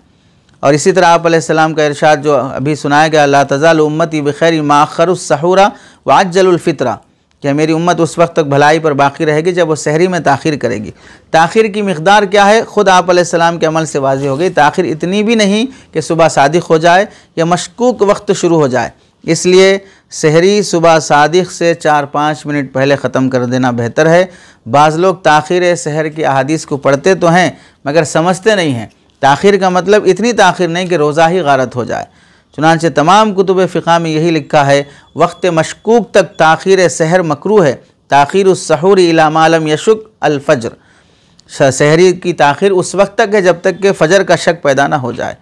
और इसी तरह आप अलैहिस्सलाम का इरशाद जो अभी सुनाया गया, ला तज़ालु उम्मती बिखैर मा अख़्खरुस सहूरा व अज्जलुल फ़ित्रा, कि मेरी उम्मत उस वक्त तक भलाई पर बाकी रहेगी जब वो सहरी में ताख़ीर करेगी। ताख़ीर की मिक़दार क्या है, ख़ुद आप अलैहिस्सलाम के अमल से वाज़ेह हो गई। ताख़ीर इतनी भी नहीं कि सुबह सादिक़ हो जाए या मशकूक वक्त शुरू हो जाए, इसलिए सहरी सुबह सादिक़ से 4-5 मिनट पहले ख़त्म कर देना बेहतर है। बाज़ लोग ताख़ीर सहर की अहादीस को पढ़ते तो हैं मगर समझते नहीं हैं। ताख़ीर का मतलब इतनी ताख़ीर नहीं कि रोज़ा ही गारत हो जाए। चुनांचे तमाम कुतुब फ़िक़्ह में यही लिखा है, वक्त मशकूक तक ताख़ीर सहर मकरूह है। ताख़ीर उस-सहूर इला मा लम यशुक अल-फ़ज्र, सहरी की ताख़ीर उस वक्त तक है जब तक कि फ़जर का शक पैदा ना हो जाए।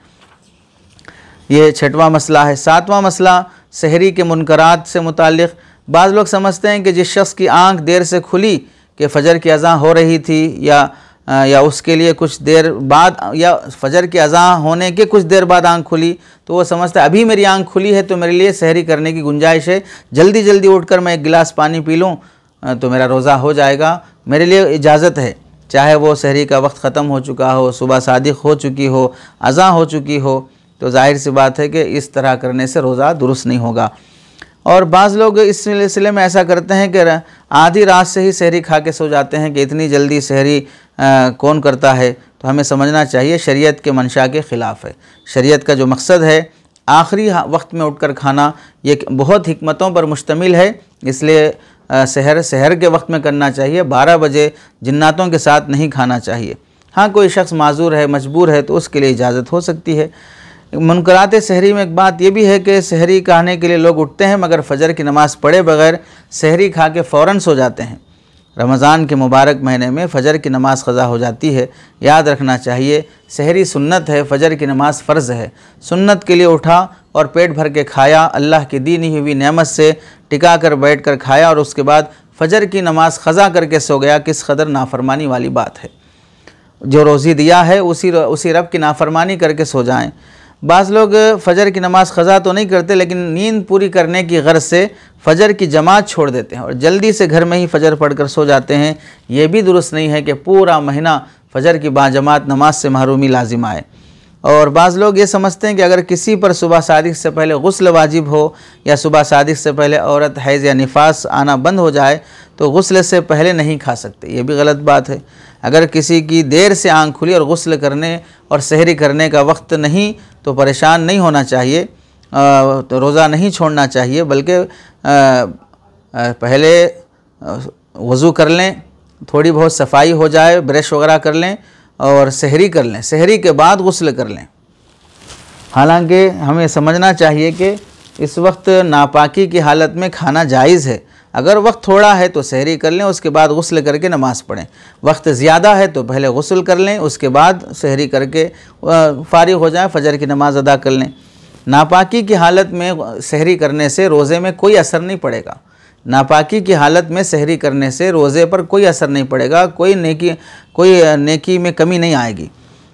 ये 6वां मसला है। 7वां मसला सहरी के मुनकरात से मुताल्लिक़। बाज़ लोग समझते हैं कि जिस शख्स की आँख देर से खुली कि फ़जर की अज़ान हो रही थी या उसके लिए कुछ देर बाद या फ़जर की अज़ान होने के कुछ देर बाद आँख खुली, तो वो समझता है अभी मेरी आँख खुली है तो मेरे लिए सहरी करने की गुंजाइश है, जल्दी जल्दी उठकर मैं एक गिलास पानी पी लूँ तो मेरा रोज़ा हो जाएगा, मेरे लिए इजाज़त है। चाहे वो सहरी का वक्त ख़त्म हो चुका हो, सुबह सादिक़ हो चुकी हो, अज़ान हो चुकी हो, तो ज़ाहिर सी बात है कि इस तरह करने से रोज़ा दुरुस्त नहीं होगा। और बाज़ लोग इस सिलसिले में ऐसा करते हैं कि आधी रात से ही सहरी खा के सो जाते हैं कि इतनी जल्दी सहरी कौन करता है। तो हमें समझना चाहिए शरीयत के मंशा के ख़िलाफ़ है। शरीयत का जो मकसद है आखिरी वक्त में उठकर खाना, ये बहुत हिकमतों पर मुश्तमिल है, इसलिए सहर के वक्त में करना चाहिए। 12 बजे जिन्नातों के साथ नहीं खाना चाहिए। हाँ, कोई शख्स माजूर है, मजबूर है तो उसके लिए इजाज़त हो सकती है। मुनकरात सहरी में एक बात यह भी है कि सहरी खाने के लिए लोग उठते हैं मगर फ़जर की नमाज़ पढ़े बगैर सहरी खा के फ़ौरन सो जाते हैं। रमज़ान के मुबारक महीने में फ़जर की नमाज़ क़ज़ा हो जाती है। याद रखना चाहिए सहरी सुन्नत है, फ़जर की नमाज़ फ़र्ज़ है। सुन्नत के लिए उठा और पेट भर के खाया, अल्लाह की दी नहीं हुई नेमत से टिका कर बैठ कर खाया और उसके बाद फ़जर की नमाज़ क़ज़ा करके सो गया, किस कदर नाफरमानी वाली बात है। जो रोज़ी दिया है उसी रब की नाफरमानी करके सो जाएँ। बाज़ लोग फ़जर की नमाज़ क़ज़ा तो नहीं करते लेकिन नींद पूरी करने की गर्ज़ से फ़जर की जमात छोड़ देते हैं और जल्दी से घर में ही फ़जर पढ़कर सो जाते हैं। ये भी दुरुस्त नहीं है कि पूरा महीना फ़जर की बाजमात नमाज से महरूमी लाजिम आए। और बाज़ लोग ये समझते हैं कि अगर किसी पर सुबह सादिक़ से पहले गुस्ल वाजिब हो या सुबह सादिक़ से पहले औरत हैज़ या निफास आना बंद हो जाए तो गुस्ल से पहले नहीं खा सकते। ये भी गलत बात है। अगर किसी की देर से आँख खुली और गुस्ल करने और सहरी करने का वक्त नहीं तो परेशान नहीं होना चाहिए, तो रोज़ा नहीं छोड़ना चाहिए, बल्कि पहले वज़ू कर लें, थोड़ी बहुत सफाई हो जाए, ब्रश वगैरह कर लें और सहरी कर लें, सहरी के बाद गुस्ल कर लें। हालांकि हमें समझना चाहिए कि इस वक्त नापाकी की हालत में खाना जायज़ है। अगर वक्त थोड़ा है तो सहरी कर लें, उसके बाद गुस्ल करके नमाज़ पढ़ें। वक्त ज़्यादा है तो पहले गुस्ल कर लें, उसके बाद सहरी करके फ़ारिग़ हो जाएं, फ़जर की नमाज़ अदा कर लें। नापाकी की हालत में सहरी करने से रोज़े में कोई असर नहीं पड़ेगा। नापाकी की हालत में सहरी करने से रोज़े पर कोई असर नहीं पड़ेगा, कोई नेकी में कमी नहीं आएगी।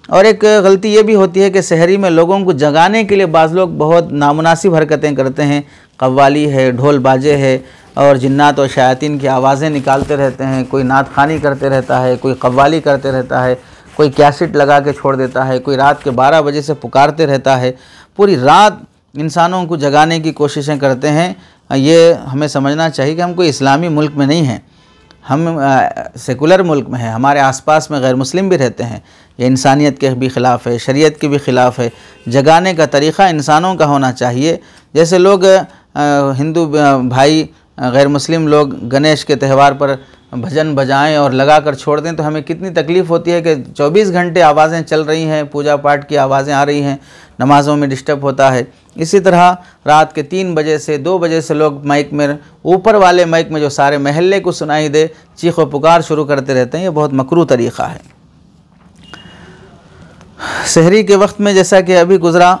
और एक गलती ये भी होती है कि सहरी में लोगों को जगाने के लिए बाज़ लोग बहुत नामुनासिब हरकतें करते हैं। कव्वाली है, ढोल बाजे है और जिन्नात और शयातीन की आवाज़ें निकालते रहते हैं। कोई नात ख़ानी करते रहता है, कोई कव्वाली करते रहता है, कोई कैसेट लगा के छोड़ देता है, कोई रात के 12 बजे से पुकारते रहता है। पूरी रात इंसानों को जगाने की कोशिशें करते हैं। ये हमें समझना चाहिए कि हम कोई इस्लामी मुल्क में नहीं हैं, हम सेकुलर मुल्क में हैं। हमारे आसपास में गैर मुस्लिम भी रहते हैं। ये इंसानियत के भी ख़िलाफ़ है, शरीयत के भी ख़िलाफ़ है। जगाने का तरीक़ा इंसानों का होना चाहिए। जैसे लोग हिंदू भाई गैर मुस्लिम लोग गणेश के त्यौहार पर भजन बजाएं और लगा कर छोड़ दें तो हमें कितनी तकलीफ़ होती है कि 24 घंटे आवाज़ें चल रही हैं, पूजा पाठ की आवाज़ें आ रही हैं, नमाज़ों में डिस्टर्ब होता है। इसी तरह रात के 3 बजे से 2 बजे से लोग माइक में, ऊपर वाले माइक में जो सारे महल्ले को सुनाई दे, चीख व पुकार शुरू करते रहते हैं। ये बहुत मकरूह तरीक़ा है। सहरी के वक्त में जैसा कि अभी गुज़रा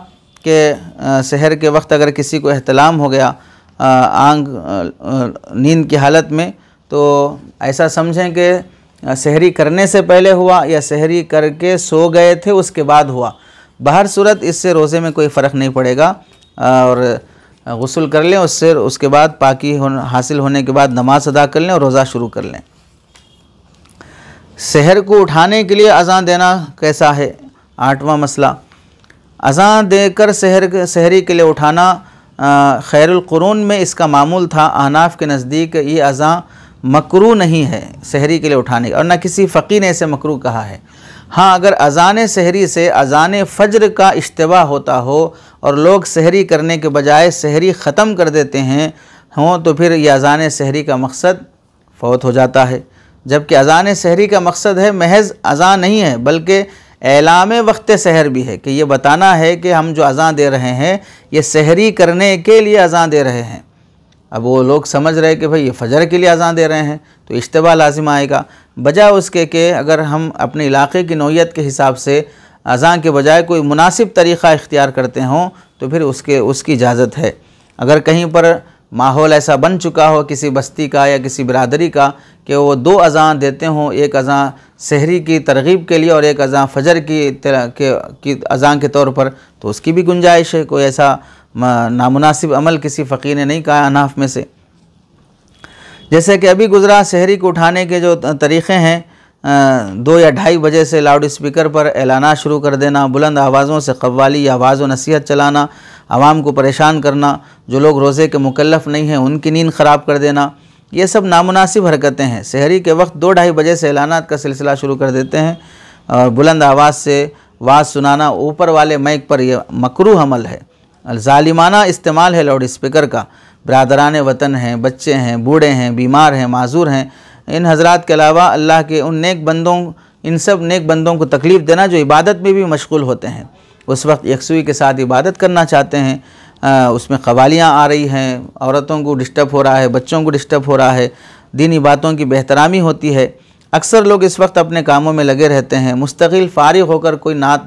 कि सहर के वक्त अगर किसी को एहतलाम हो गया नींद की हालत में, तो ऐसा समझें कि सहरी करने से पहले हुआ या सहरी करके सो गए थे उसके बाद हुआ। बाहर सूरत इससे रोज़े में कोई फ़र्क नहीं पड़ेगा और गुस्ल कर लें, उसके बाद पाकी हासिल होने के बाद नमाज अदा कर लें और रोज़ा शुरू कर लें। सहर को उठाने के लिए अज़ान देना कैसा है? 8वां मसला, अज़ान देकर सहरी के लिए उठाना खैरुल कुरून में इसका मामूल था। अहनाफ के नज़दीक ये अज़ान मकरू नहीं है सहरी के लिए उठाने का, और न किसी फ़क़ी ने इसे मकरू कहा है। हाँ, अगर अज़ान सहरी से अज़ान फ़ज्र का इश्तिबा होता हो और लोग सहरी करने के बजाय सहरी ख़त्म कर देते हैं तो फिर यह अज़ान सहरी का मकसद फ़ौत हो जाता है। जबकि अज़ान सहरी का मकसद है महज़ अज़ान नहीं है, बल्कि एलाम वक्त सहर भी है, कि ये बताना है कि हम जो अज़ान दे रहे हैं ये सहरी करने के लिए अज़ान दे रहे हैं। अब वो लोग समझ रहे कि भाई ये फ़जर के लिए अज़ान दे रहे हैं तो इश्तिबा लाजिम आएगा, बजाय उसके कि अगर हम अपने इलाके की नौइयत के हिसाब से अज़ान के बजाय कोई मुनासिब तरीक़ा इख्तियार करते हों तो फिर उसकी इजाज़त है। अगर कहीं पर माहौल ऐसा बन चुका हो किसी बस्ती का या किसी बिरादरी का कि वो दो अज़ान देते हों, एक अज़ान सहरी की तरगीब के लिए और एक अज़ान फ़जर की अज़ान के तौर पर, तो उसकी भी गुंजाइश है। कोई ऐसा नामुनासिब अमल किसी फ़क़ीर ने नहीं कहा अनाफ में से। जैसे कि अभी गुज़रा सहरी को उठाने के जो तरीक़े हैं, 2 या 2:30 बजे से लाउड स्पीकर पर ऐलाना शुरू कर देना, बुलंद आवाज़ों से कव्वाली या आवाज़ व नसीहत चलाना, आवाम को परेशान करना, जो लोग रोज़े के मुकल्लफ़ नहीं हैं उनकी नींद ख़राब कर देना, ये सब नामुनासिब हरकतें हैं। सहरी के वक्त 2-2:30 बजे से ऐलानात का सिलसिला शुरू कर देते हैं और बुलंद आवाज़ से वाज़ सुनाना ऊपर वाले माइक पर यह मकरूह अमल है, ज़ालिमाना इस्तेमाल है लाउड स्पीकर का। बरादरान वतन हैं, बच्चे हैं, बूढ़े हैं, बीमार हैं, माजूर हैं, इन हज़रात के अलावा अल्लाह के उन नेक बंदों, इन सब नेक बंदों को तकलीफ़ देना जो इबादत में भी मशगूल होते हैं, उस वक्त यकसुई के साथ इबादत करना चाहते हैं। उसमें कवालियाँ आ रही हैं, औरतों को डिस्टर्ब हो रहा है, बच्चों को डिस्टर्ब हो रहा है, दीनी बातों की बेहतरामी होती है। अक्सर लोग इस वक्त अपने कामों में लगे रहते हैं, मुस्तकिल फ़ारिग होकर कोई नात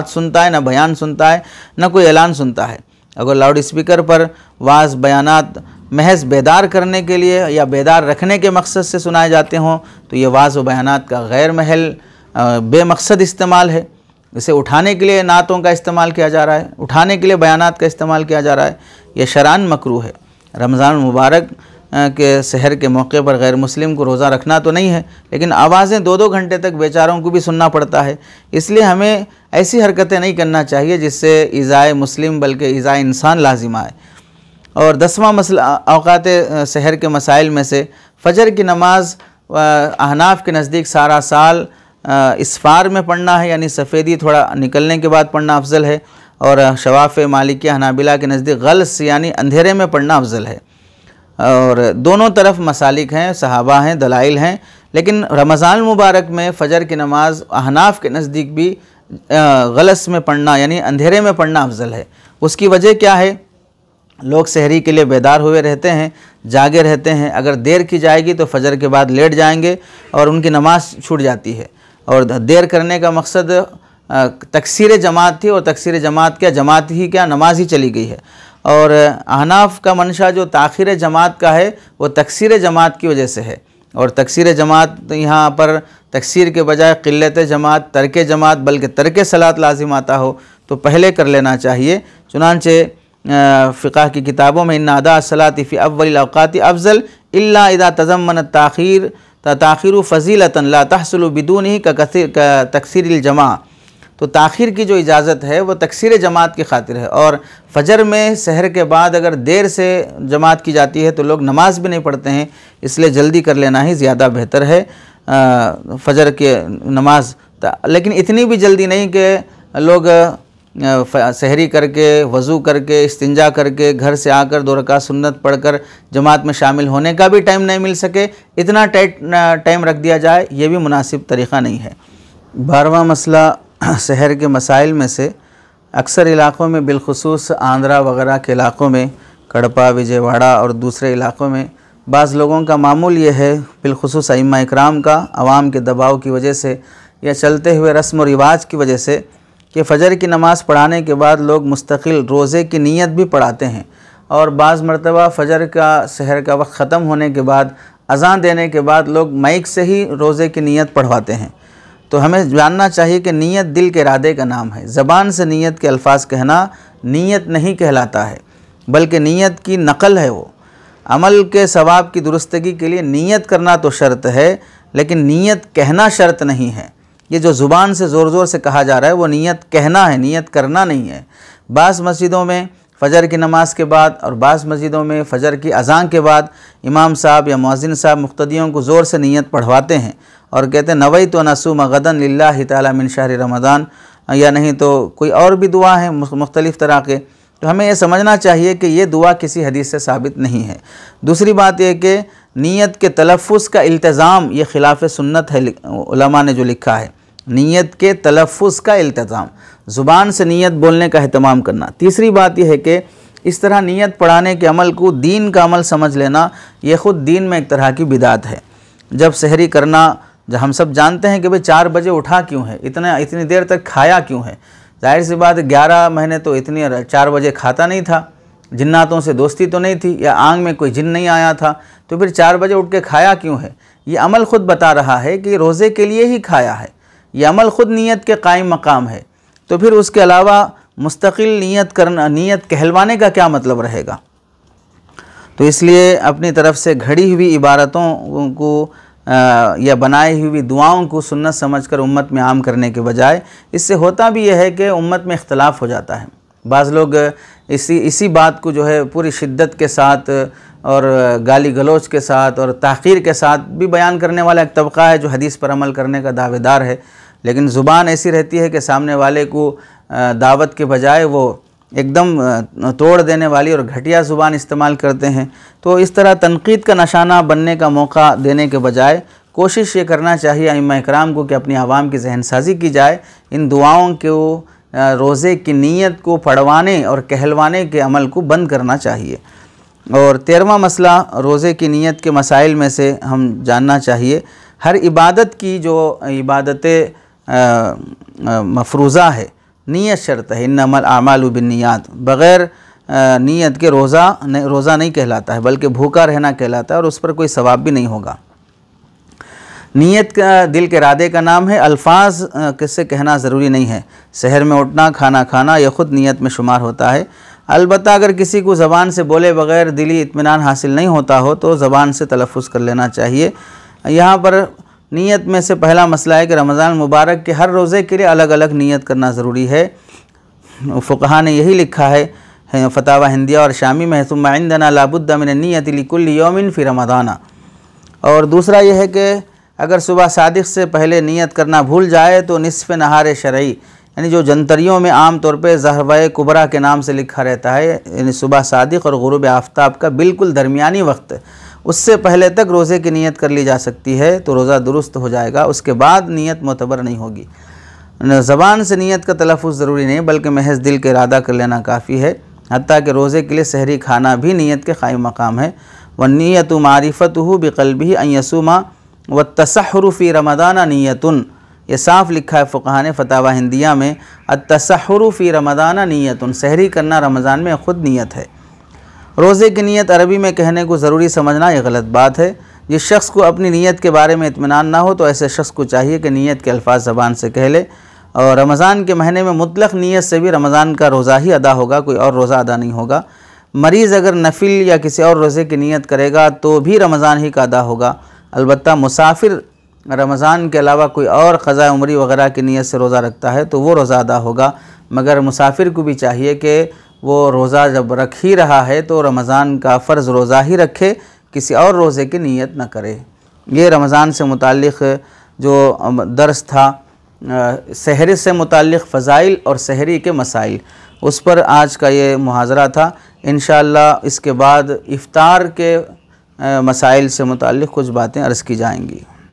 सुनता है, ना बयान सुनता है, ना कोई ऐलान सुनता है। अगर लाउड स्पीकर पर वाज़ बयानात महज बेदार करने के लिए या बेदार रखने के मकसद से सुनाए जाते हों तो ये वाज़ व बयानात का गैर महल बेमकसद इस्तेमाल है। इसे उठाने के लिए नातों का इस्तेमाल किया जा रहा है, उठाने के लिए बयानात का इस्तेमाल किया जा रहा है, यह शरान मकरूह है। रमज़ान मुबारक के सहर के मौके पर गैर मुस्लिम को रोज़ा रखना तो नहीं है, लेकिन आवाज़ें 2-2 घंटे तक बेचारों को भी सुनना पड़ता है। इसलिए हमें ऐसी हरकतें नहीं करना चाहिए जिससे इज़ाए मुस्लिम बल्कि इज़ाए इंसान लाजिम आए। और 10वां मसला औक़ात सहर के मसाइल में से फ़जर की नमाज़ अहनाफ के नज़दीक सारा साल इसफ़ार में पढ़ना है, यानी सफ़ेदी थोड़ा निकलने के बाद पढ़ना अफजल है, और शवाफ़ मालिकी हनाबिला के नज़दीक गल्स यानी अंधेरे में पढ़ना अफजल है। और दोनों तरफ मसालिक हैं, सहाबा हैं, दलाइल हैं, लेकिन रमज़ान मुबारक में फ़जर की नमाज़ अहनाफ के नज़दीक भी गलस में पढ़ना यानी अंधेरे में पढ़ना अफजल है। उसकी वजह क्या है? लोग सहरी के लिए बेदार हुए रहते हैं, जागे रहते हैं, अगर देर की जाएगी तो फ़जर के बाद लेट जाएंगे और उनकी नमाज छूट जाती है। और देर करने का मकसद तकसीर जमात थी, और तकसीर जमात क्या, जमात ही क्या, नमाज ही चली गई है। और अहनाफ का मंशा जो ताख़ीर जमात का है वो तकसीर जमात की वजह से है, और तकसीर जमात यहाँ पर तकसीर के बजाय क़िल्लत जमात, तर्क जमात बल्कि तर्क सलात लाजिम आता हो तो पहले कर लेना चाहिए। चुनांचे फ़िक़ह की किताबों में इन्ना अदा सलाती फ़ी अव्वलिल औक़ाति अफ़ज़ल इल्ला इज़ा तज़म्मनत ताख़ीरु फ़ज़ीलतन ला तहसुलु बिदूनिही का तकसीरिल जमा, तो ताख़ीर की जो इजाज़त है वो तकसीर जमात की खातिर है। और फ़जर में सहर के बाद अगर देर से जमात की जाती है तो लोग नमाज भी नहीं पढ़ते हैं, इसलिए जल्दी कर लेना ही ज़्यादा बेहतर है फ़जर के नमाज। लेकिन इतनी भी जल्दी नहीं कि लोग सहरी करके, वज़ू करके, इस्तिंजा करके घर से आकर 2 रकात सुन्नत पढ़कर जमात में शामिल होने का भी टाइम नहीं मिल सके, इतना टाइम रख दिया जाए, ये भी मुनासिब तरीक़ा नहीं है। 12वां मसला शहर के मसाइल में से अक्सर इलाक़ों में बिलखुसूस आंध्रा वगैरह के इलाक़ों में, कड़पा, विजयवाड़ा और दूसरे इलाक़ों में बाज़ लोगों का मामूल ये है, बिलखुसूस अइम्मा इकराम का, आवाम के दबाव की वजह से या चलते हुए रस्म और रिवाज की वजह से, कि फ़जर की नमाज़ पढ़ाने के बाद लोग मुस्तकिल रोज़े की नीयत भी पढ़ाते हैं, और बाज़ मरतबा फ़जर का सहर का वक्त ख़त्म होने के बाद अज़ान देने के बाद लोग माइक से ही रोज़े की नीयत पढ़वाते हैं। तो हमें जानना चाहिए कि नीयत दिल के इरादे का नाम है। ज़बान से नीयत के अल्फाज़ कहना नीयत नहीं कहलाता है, बल्कि नीयत की नकल है। वो अमल के सवाब की दुरुस्तगी के लिए नीयत करना तो शर्त है, लेकिन नीयत कहना शर्त नहीं है। ये जो ज़ुबान से ज़ोर ज़ोर से कहा जा रहा है वो नीयत कहना है, नीयत करना नहीं है। बाज़ मस्जिदों में फ़जर की नमाज के बाद और बाज़ मस्जिदों में फ़जर की अज़ान के बाद इमाम साहब या मुअज़्ज़िन साहब मुक़्तदियों को ज़ोर से नियत पढ़वाते हैं और कहते हैं नवैतु अन असूम गदन लिल्लाहि ताला मिन शहर रमज़ान, या नहीं तो कोई और भी दुआ है मुख्तलिफ़ तरह के। तो हमें यह समझना चाहिए कि ये दुआ किसी हदीस से साबित नहीं है। दूसरी बात यह कि नीयत के तलफ़्फ़ुज़ का इल्तिज़ाम ये ख़िलाफ़ सुन्नत है, उलमा ने जो लिखा है, नीयत के तलफ़्फ़ुज़ का इल्तिज़ाम, ज़ुबान से नीयत बोलने का अहतमाम करना। तीसरी बात यह है कि इस तरह नीयत पढ़ाने के अमल को दीन का अमल समझ लेना, ये ख़ुद दीन में एक तरह की बिदात है। जब सहरी करना, जब हम सब जानते हैं कि भाई 4 बजे उठा क्यों है, इतनी देर तक खाया क्यों है, जाहिर सी बात 11 महीने तो इतनी 4 बजे खाता नहीं था, जिन्नातों से दोस्ती तो नहीं थी या आंग में कोई जिन नहीं आया था, तो फिर 4 बजे उठ के खाया क्यों है। ये अमल ख़ुद बता रहा है कि रोज़े के लिए ही खाया है, ये अमल ख़ुद नीयत के कायम मकाम है। तो फिर उसके अलावा मुस्तकिल नियत करना, नियत कहलवाने का क्या मतलब रहेगा। तो इसलिए अपनी तरफ से घड़ी हुई इबारतों को या बनाई हुई दुआओं को सुन्नत समझकर उम्मत में आम करने के बजाय, इससे होता भी यह है कि उम्मत में इख्तलाफ हो जाता है। बाज़ लोग इसी बात को जो है पूरी शिद्दत के साथ और गाली गलोच के साथ और ताख़ीर के साथ भी बयान करने वाला एक तबका है जो हदीस पर अमल करने का दावेदार है, लेकिन ज़ुबान ऐसी रहती है कि सामने वाले को दावत के बजाय वो एकदम तोड़ देने वाली और घटिया ज़ुबान इस्तेमाल करते हैं। तो इस तरह तनकीद का निशाना बनने का मौका देने के बजाय कोशिश ये करना चाहिए अइम्मा इकराम को कि अपनी आवाम की जहनसाजी की जाए, इन दुआओं को रोज़े की नीयत को पढ़वाने और कहलवाने के अमल को बंद करना चाहिए। और 13वां मसला रोज़े की नीयत के मसाइल में से हम जानना चाहिए, हर इबादत की जो इबादत मफरूज़ा है, नीयत शर्त है। इन्नमल आमालु बिन्नियात, बग़ैर नीयत के रोज़ा नहीं कहलाता है, बल्कि भूखा रहना कहलाता है और उस पर कोई सवाब भी नहीं होगा। नीयत का दिल के इरादे का नाम है, अल्फाज किससे कहना ज़रूरी नहीं है। सहर में उठना, खाना खाना, यह ख़ुद नीयत में शुमार होता है। अलबत्ता अगर किसी को ज़बान से बोले बग़ैर दिली इत्मीनान हासिल नहीं होता हो तो ज़बान से तलफ़्फ़ुज़ कर लेना चाहिए। यहाँ पर नीयत में से पहला मसला है कि रमज़ान मुबारक के हर रोज़े के लिए अलग अलग नीयत करना ज़रूरी है। फ़ुक़हा ने यही लिखा है फ़तावा हिंदिया और शामी में, सुम्मा इंदना लाबुद्दा मिन नियति लिकुल्लि यौमिन फ़ी रमज़ाना। और दूसरा यह है कि अगर सुबह सादिक़ से पहले नियत करना भूल जाए तो निस्फ़ नहार शरई, यानी जो जंतरियों में आम तौर पे ज़हवा कुबरा के नाम से लिखा रहता है, यानी सुबह सादिक़ और गुरूब आफ्ताब का बिल्कुल दरमियानी वक्त, उससे पहले तक रोज़े की नियत कर ली जा सकती है तो रोज़ा दुरुस्त हो जाएगा। उसके बाद नियत मोतबर नहीं होगी। ज़बान से नियत का तलफ़्फ़ुज़ ज़रूरी नहीं बल्कि महज दिल का इरादा कर लेना काफ़ी है। हत्ता कि रोज़े के लिए सहरी खाना भी नियत के क़ाइम मकाम है। वन्नियतु मारिफ़तुहु बिक़ल्बिही अन यसुमा वत्तसहुरु फ़ी रमज़ान नियतुन, ये साफ़ लिखा है फ़ुक़हा ने फ़तावा हिंदिया में, अत्तसहुरु फ़ी रमज़ान नियतुन, सहरी करना रमज़ान में ख़ुद नियत है। रोज़े की नियत अरबी में कहने को ज़रूरी समझना यह गलत बात है। जिस शख्स को अपनी नियत के बारे में इत्मीनान ना हो तो ऐसे शख्स को चाहिए कि नियत के अल्फाज ज़बान से कह ले। और रमज़ान के महीने में मुतलक़ नियत से भी रमज़ान का रोज़ा ही अदा होगा, कोई और रोज़ा अदा नहीं होगा। मरीज़ अगर नफिल या किसी और रोज़े की नियत करेगा तो भी रमज़ान ही का अदा होगा। अलबत्ता मुसाफिर रमज़ान के अलावा कोई और क़ज़ा उम्री वग़ैरह की नियत से रोज़ा रखता है तो वो रोज़ा अदा होगा। मगर मुसाफिर को भी चाहिए कि वो रोज़ा जब रख ही रहा है तो रमज़ान का फ़र्ज़ रोज़ा ही रखे, किसी और रोज़े की नियत न करे। ये रमज़ान से मुताल्लिक़ जो दर्स था, सहरी से मुताल्लिक़ फ़ज़ाइल और सहरी के मसाइल, उस पर आज का ये मुहाज़रा था। इंशाअल्लाह इसके बाद इफ़्तार के मसाइल से मुताल्लिक़ कुछ बातें अर्ज़ की जाएंगी।